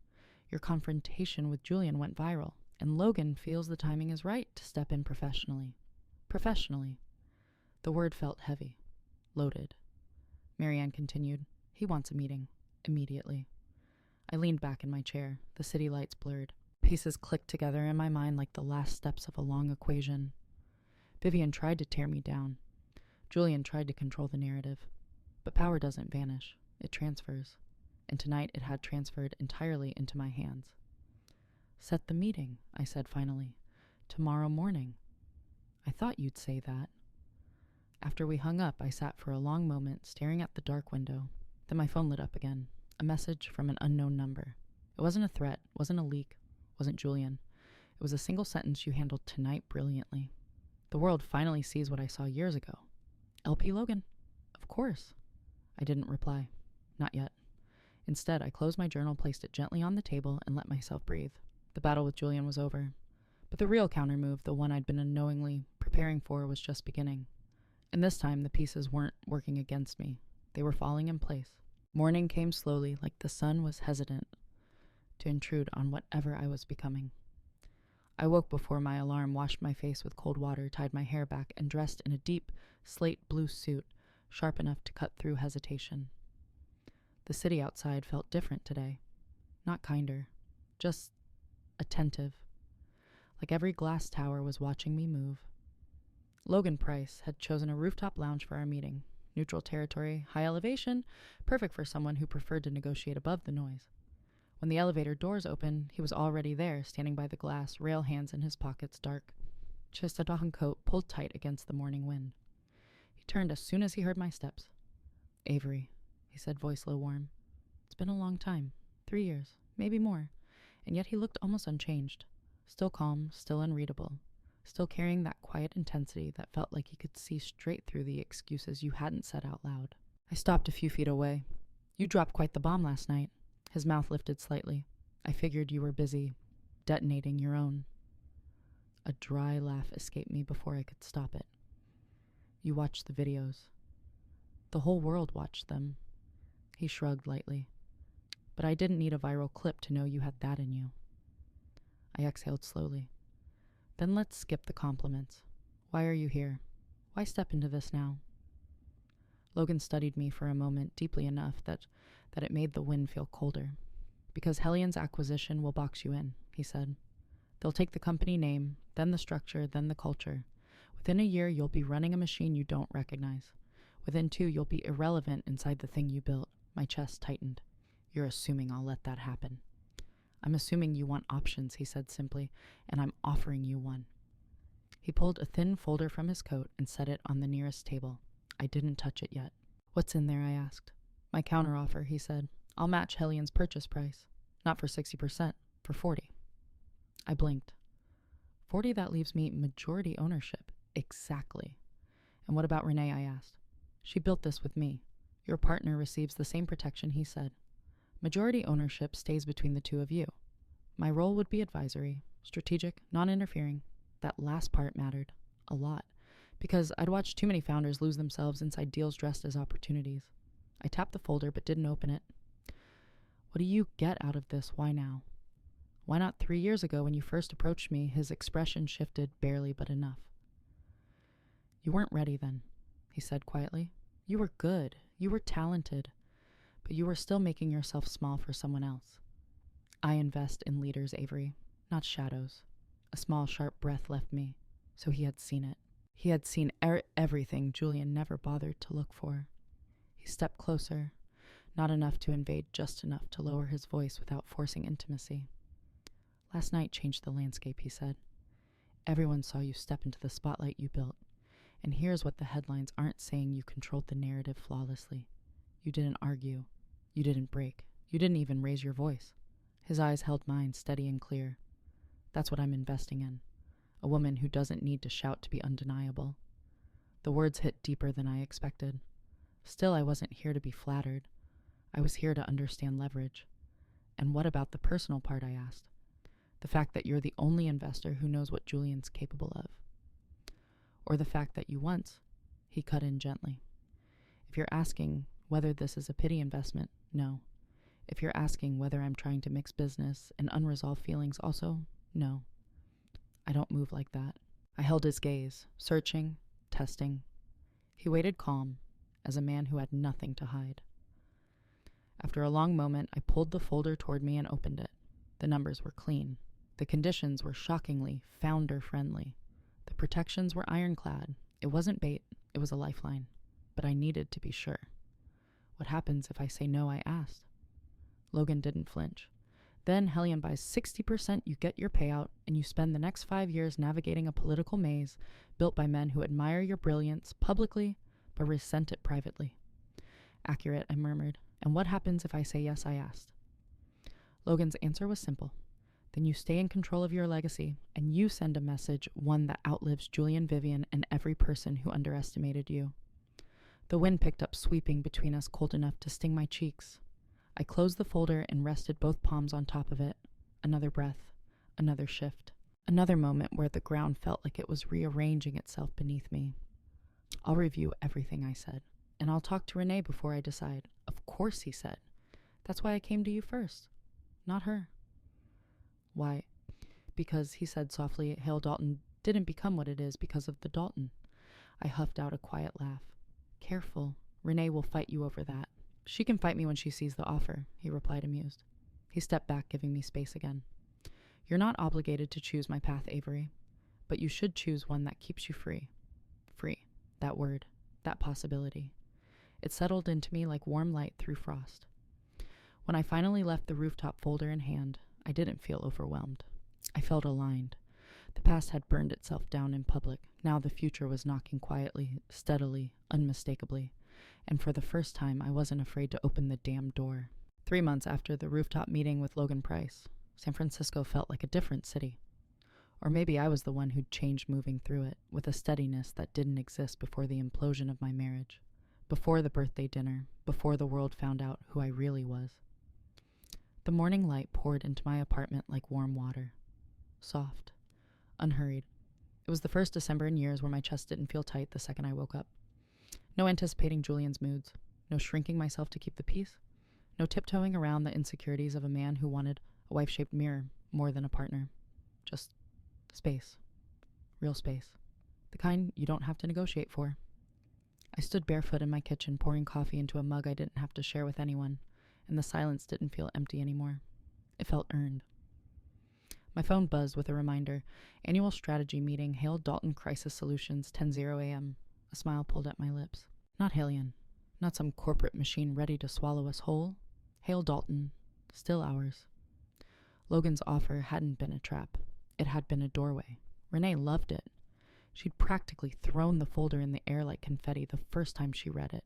Your confrontation with Julian went viral, and Logan feels the timing is right to step in professionally. Professionally. The word felt heavy, loaded. Marianne continued, he wants a meeting, immediately. I leaned back in my chair, the city lights blurred. Pieces clicked together in my mind like the last steps of a long equation. Vivian tried to tear me down. Julian tried to control the narrative. But power doesn't vanish, it transfers. And tonight it had transferred entirely into my hands. Set the meeting, I said finally. Tomorrow morning. I thought you'd say that. After we hung up, I sat for a long moment, staring at the dark window. Then my phone lit up again. A message from an unknown number. It wasn't a threat, wasn't a leak, wasn't Julian. It was a single sentence you handled tonight brilliantly. The world finally sees what I saw years ago. LP Logan. Of course. I didn't reply. Not yet. Instead, I closed my journal, placed it gently on the table, and let myself breathe. The battle with Julian was over. But the real countermove, the one I'd been unknowingly preparing for, was just beginning. And this time, the pieces weren't working against me. They were falling in place. Morning came slowly, like the sun was hesitant to intrude on whatever I was becoming. I woke before my alarm, washed my face with cold water, tied my hair back, and dressed in a deep, slate blue suit, sharp enough to cut through hesitation. The city outside felt different today. Not kinder, just attentive. Like every glass tower was watching me move. Logan Price had chosen a rooftop lounge for our meeting. Neutral territory, high elevation, perfect for someone who preferred to negotiate above the noise. When the elevator doors opened, he was already there, standing by the glass, rail hands in his pockets, dark. Just a down coat pulled tight against the morning wind. He turned as soon as he heard my steps. Avery, he said, voice low warm. It's been a long time. 3 years, maybe more. And yet he looked almost unchanged. Still calm, still unreadable. Still carrying that quiet intensity that felt like he could see straight through the excuses you hadn't said out loud. I stopped a few feet away. You dropped quite the bomb last night. His mouth lifted slightly. I figured you were busy detonating your own. A dry laugh escaped me before I could stop it. You watched the videos. The whole world watched them. He shrugged lightly. But I didn't need a viral clip to know you had that in you. I exhaled slowly. Then let's skip the compliments. Why are you here? Why step into this now? Logan studied me for a moment, deeply enough that it made the wind feel colder. Because Helion's acquisition will box you in, he said. They'll take the company name, then the structure, then the culture. Within a year, you'll be running a machine you don't recognize. Within 2, you'll be irrelevant inside the thing you built. My chest tightened. You're assuming I'll let that happen. I'm assuming you want options, he said simply, and I'm offering you one. He pulled a thin folder from his coat and set it on the nearest table. I didn't touch it yet. What's in there, I asked. My counteroffer, he said. I'll match Helion's purchase price. Not for 60%, for 40. I blinked. 40, that leaves me majority ownership. Exactly. And what about Renee, I asked. She built this with me. Your partner receives the same protection, he said. Majority ownership stays between the two of you. My role would be advisory, strategic, non-interfering. That last part mattered. A lot. Because I'd watched too many founders lose themselves inside deals dressed as opportunities. I tapped the folder but didn't open it. What do you get out of this? Why now? Why not 3 years ago when you first approached me? His expression shifted barely but enough. You weren't ready then, he said quietly. You were good. You were talented. But you were still making yourself small for someone else. I invest in leaders, Avery, not shadows. A small, sharp breath left me, so he had seen it. He had seen everything Julian never bothered to look for. He stepped closer, not enough to invade, just enough to lower his voice without forcing intimacy. Last night changed the landscape, he said. Everyone saw you step into the spotlight you built, and here's what the headlines aren't saying: you controlled the narrative flawlessly. You didn't argue. You didn't break. You didn't even raise your voice. His eyes held mine, steady and clear. That's what I'm investing in. A woman who doesn't need to shout to be undeniable. The words hit deeper than I expected. Still, I wasn't here to be flattered. I was here to understand leverage. And what about the personal part, I asked? The fact that you're the only investor who knows what Julian's capable of. Or the fact that you once, he cut in gently. If you're asking whether this is a pity investment, no. If you're asking whether I'm trying to mix business and unresolved feelings also, no. I don't move like that. I held his gaze, searching, testing. He waited calm, as a man who had nothing to hide. After a long moment, I pulled the folder toward me and opened it. The numbers were clean. The conditions were shockingly founder-friendly. The protections were ironclad. It wasn't bait, it was a lifeline. But I needed to be sure. What happens if I say no, I asked. Logan didn't flinch. Then Hellion buys 60%, you get your payout, and you spend the next 5 years navigating a political maze built by men who admire your brilliance publicly but resent it privately. Accurate, I murmured. And what happens if I say yes, I asked. Logan's answer was simple. Then you stay in control of your legacy, and you send a message, one that outlives Julian Vivian and every person who underestimated you. The wind picked up, sweeping between us, cold enough to sting my cheeks. I closed the folder and rested both palms on top of it. Another breath, another shift, another moment where the ground felt like it was rearranging itself beneath me. I'll review everything, I said, and I'll talk to Renee before I decide. Of course, he said. That's why I came to you first, not her. Why? Because, he said softly, Hale Dalton didn't become what it is because of the Dalton. I huffed out a quiet laugh. Careful. Renee will fight you over that. She can fight me when she sees the offer, he replied, amused. He stepped back, giving me space again. You're not obligated to choose my path, Avery, but you should choose one that keeps you free. Free. That word. That possibility. It settled into me like warm light through frost. When I finally left the rooftop folder in hand, I didn't feel overwhelmed. I felt aligned. The past had burned itself down in public. Now the future was knocking quietly, steadily, unmistakably. And for the first time, I wasn't afraid to open the damn door. 3 months after the rooftop meeting with Logan Price, San Francisco felt like a different city. Or maybe I was the one who'd changed moving through it, with a steadiness that didn't exist before the implosion of my marriage, before the birthday dinner, before the world found out who I really was. The morning light poured into my apartment like warm water. Soft. Unhurried. It was the first December in years where my chest didn't feel tight the second I woke up. No anticipating Julian's moods. No shrinking myself to keep the peace. No tiptoeing around the insecurities of a man who wanted a wife-shaped mirror more than a partner. Just space. Real space. The kind you don't have to negotiate for. I stood barefoot in my kitchen, pouring coffee into a mug I didn't have to share with anyone, and the silence didn't feel empty anymore. It felt earned. My phone buzzed with a reminder. Annual strategy meeting, Hale Dalton Crisis Solutions, 10:00 a.m. A smile pulled at my lips. Not Halion. Not some corporate machine ready to swallow us whole. Hale Dalton. Still ours. Logan's offer hadn't been a trap. It had been a doorway. Renee loved it. She'd practically thrown the folder in the air like confetti the first time she read it.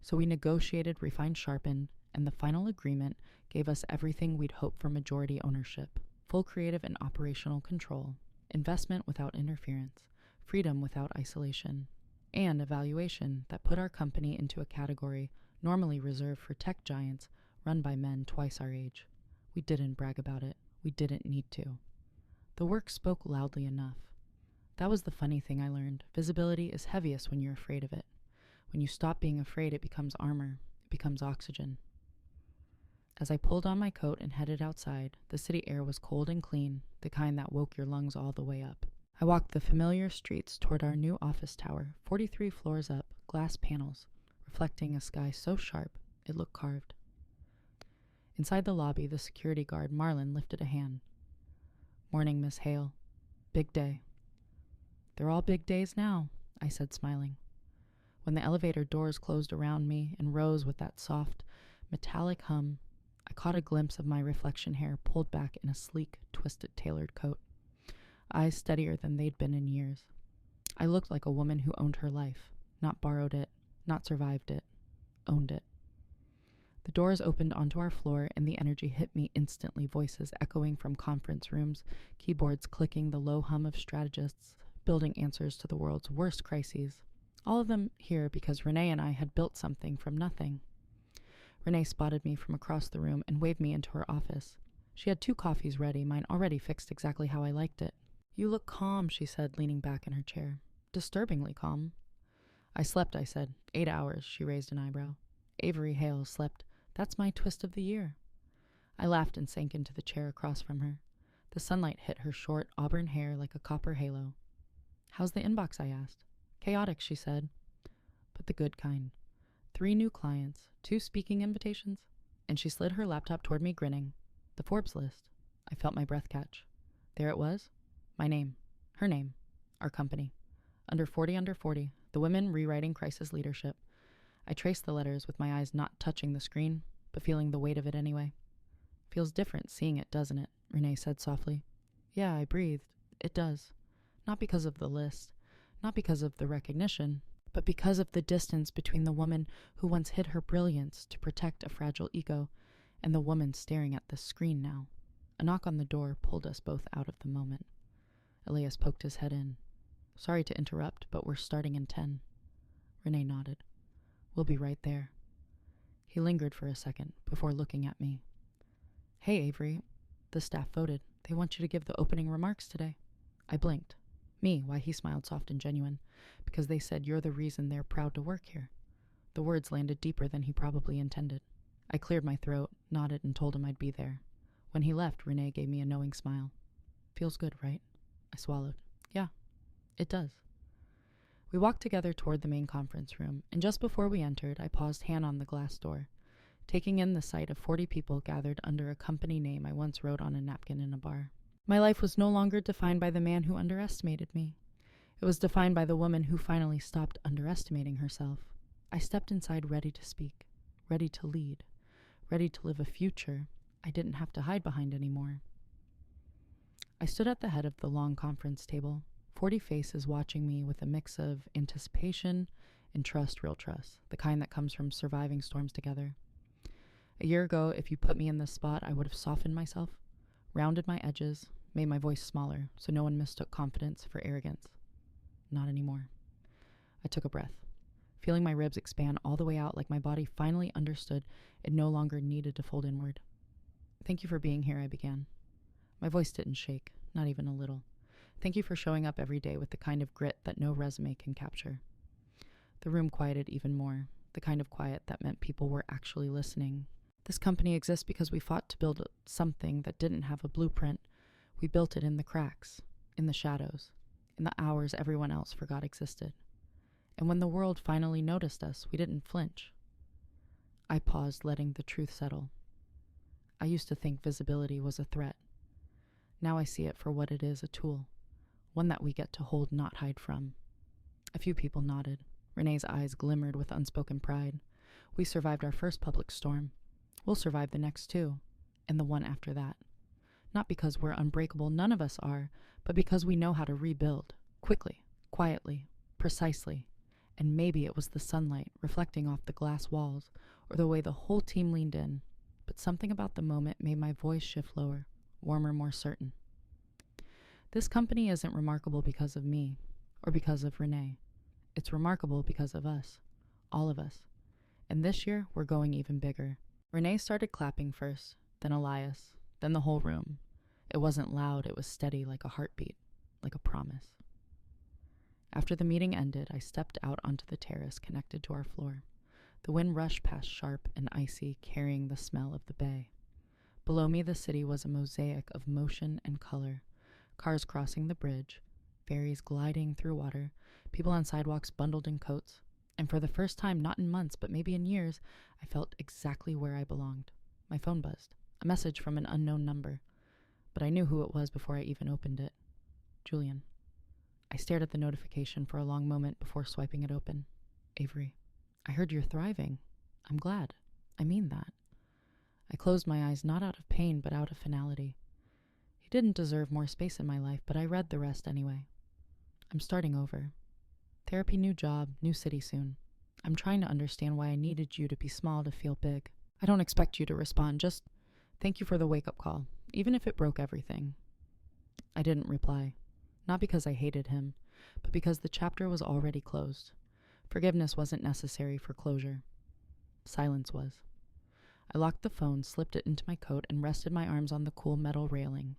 So we negotiated, refined, sharpened, and the final agreement gave us everything we'd hoped for: majority ownership, full creative and operational control, investment without interference, freedom without isolation, and a valuation that put our company into a category normally reserved for tech giants run by men twice our age. We didn't brag about it. We didn't need to. The work spoke loudly enough. That was the funny thing I learned. Visibility is heaviest when you're afraid of it. When you stop being afraid, it becomes armor. It becomes oxygen. As I pulled on my coat and headed outside, the city air was cold and clean, the kind that woke your lungs all the way up. I walked the familiar streets toward our new office tower, 43 floors up, glass panels, reflecting a sky so sharp it looked carved. Inside the lobby, the security guard, Marlin, lifted a hand. "Morning, Miss Hale. Big day." "They're all big days now," I said, smiling. When the elevator doors closed around me and rose with that soft, metallic hum, I caught a glimpse of my reflection hair pulled back in a sleek, twisted, tailored coat, eyes steadier than they'd been in years. I looked like a woman who owned her life, not borrowed it, not survived it, owned it. The doors opened onto our floor, and the energy hit me instantly, voices echoing from conference rooms, keyboards clicking, the low hum of strategists building answers to the world's worst crises. All of them here because Renee and I had built something from nothing. Renee spotted me from across the room and waved me into her office. She had 2 coffees ready, mine already fixed exactly how I liked it. "You look calm," she said, leaning back in her chair. "Disturbingly calm." "I slept," I said. 8 hours, she raised an eyebrow. Avery Hale slept. That's my twist of the year. I laughed and sank into the chair across from her. The sunlight hit her short auburn hair like a copper halo. "How's the inbox?" I asked. "Chaotic," she said, "but the good kind. 3 new clients, 2 speaking invitations," and she slid her laptop toward me, grinning. "The Forbes list." I felt my breath catch. There it was. My name. Her name. Our company. Under 40, the women rewriting crisis leadership. I traced the letters with my eyes not touching the screen, but feeling the weight of it anyway. "Feels different seeing it, doesn't it?" Renee said softly. "Yeah," I breathed. "It does. Not because of the list, not because of the recognition, but because of the distance between the woman who once hid her brilliance to protect a fragile ego and the woman staring at the screen now." A knock on the door pulled us both out of the moment. Elias poked his head in. "Sorry to interrupt, but we're starting in 10. Renee nodded. "We'll be right there." He lingered for a second before looking at me. "Hey, Avery, the staff voted. They want you to give the opening remarks today." I blinked. Me, why he smiled soft and genuine. Because they said you're the reason they're proud to work here. The words landed deeper than he probably intended. I cleared my throat, nodded, and told him I'd be there. When he left, Renee gave me a knowing smile. "Feels good, right?" I swallowed. "Yeah, it does." We walked together toward the main conference room, and just before we entered, I paused hand on the glass door, taking in the sight of 40 people gathered under a company name I once wrote on a napkin in a bar. My life was no longer defined by the man who underestimated me. It was defined by the woman who finally stopped underestimating herself. I stepped inside ready to speak, ready to lead, ready to live a future I didn't have to hide behind anymore. I stood at the head of the long conference table, 40 faces watching me with a mix of anticipation and trust, real trust, the kind that comes from surviving storms together. A year ago, if you put me in this spot, I would have softened myself, rounded my edges, made my voice smaller so no one mistook confidence for arrogance. Not anymore. I took a breath, feeling my ribs expand all the way out like my body finally understood it no longer needed to fold inward. "Thank you for being here," I began. My voice didn't shake, not even a little. "Thank you for showing up every day with the kind of grit that no resume can capture." The room quieted even more, the kind of quiet that meant people were actually listening. This company exists because we fought to build something that didn't have a blueprint. We built it in the cracks, in the shadows, in the hours everyone else forgot existed. And when the world finally noticed us, we didn't flinch. I paused, letting the truth settle. I used to think visibility was a threat. Now I see it for what it is, a tool, one that we get to hold, not hide from. A few people nodded. Renee's eyes glimmered with unspoken pride. We survived our first public storm. We'll survive the next too, and the one after that. Not because we're unbreakable, none of us are, but because we know how to rebuild, quickly, quietly, precisely. And maybe it was the sunlight reflecting off the glass walls, or the way the whole team leaned in, but something about the moment made my voice shift lower, warmer, more certain. This company isn't remarkable because of me, or because of Renee. It's remarkable because of us, all of us. And this year, we're going even bigger. Renee started clapping first, then Elias, then the whole room. It wasn't loud, it was steady like a heartbeat, like a promise. After the meeting ended, I stepped out onto the terrace connected to our floor. The wind rushed past sharp and icy, carrying the smell of the bay. Below me, the city was a mosaic of motion and color. Cars crossing the bridge, ferries gliding through water, people on sidewalks bundled in coats. And for the first time, not in months, but maybe in years, I felt exactly where I belonged. My phone buzzed. A message from an unknown number. But I knew who it was before I even opened it. Julian. I stared at the notification for a long moment before swiping it open. Avery. I heard you're thriving. I'm glad. I mean that. I closed my eyes not out of pain, but out of finality. He didn't deserve more space in my life, but I read the rest anyway. I'm starting over. Therapy, new job, new city soon. I'm trying to understand why I needed you to be small to feel big. I don't expect you to respond, just thank you for the wake-up call, even if it broke everything. I didn't reply, not because I hated him, but because the chapter was already closed. Forgiveness wasn't necessary for closure. Silence was. I locked the phone, slipped it into my coat, and rested my arms on the cool metal railing.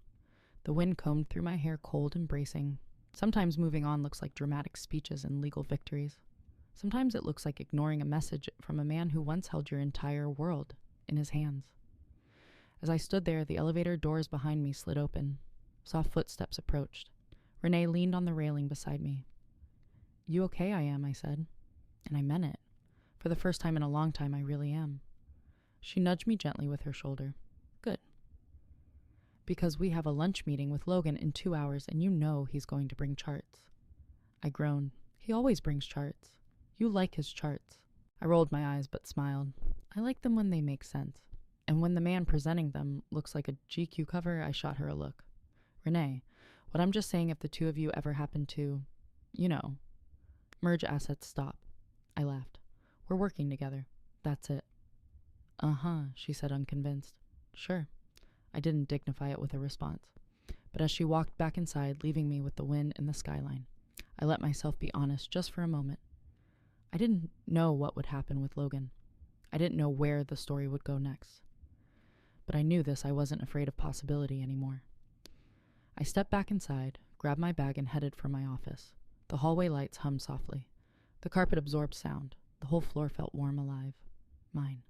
The wind combed through my hair, cold and bracing. Sometimes moving on looks like dramatic speeches and legal victories. Sometimes it looks like ignoring a message from a man who once held your entire world in his hands. As I stood there, the elevator doors behind me slid open. Soft footsteps approached. Renee leaned on the railing beside me. You okay? I am, I said. And I meant it. For the first time in a long time, I really am. She nudged me gently with her shoulder. Good. Because we have a lunch meeting with Logan in 2 hours, and you know he's going to bring charts. I groaned. He always brings charts. You like his charts. I rolled my eyes but smiled. I like them when they make sense. And when the man presenting them looks like a GQ cover, I shot her a look. Renee, what I'm just saying, if the two of you ever happen to, merge assets, stop. I laughed. We're working together. That's it. Uh-huh, she said, unconvinced. Sure. I didn't dignify it with a response. But as she walked back inside, leaving me with the wind and the skyline, I let myself be honest just for a moment. I didn't know what would happen with Logan. I didn't know where the story would go next. But I knew this. I wasn't afraid of possibility anymore. I stepped back inside, grabbed my bag, and headed for my office. The hallway lights hummed softly. The carpet absorbed sound. The whole floor felt warm, alive. Mine.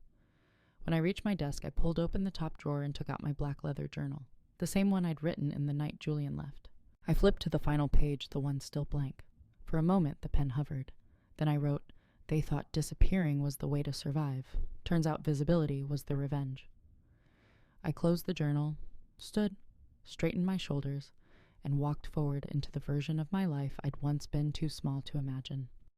When I reached my desk, I pulled open the top drawer and took out my black leather journal, the same one I'd written in the night Julian left. I flipped to the final page, the one still blank. For a moment, the pen hovered. Then I wrote, they thought disappearing was the way to survive. Turns out visibility was the revenge. I closed the journal, stood, straightened my shoulders, and walked forward into the version of my life I'd once been too small to imagine.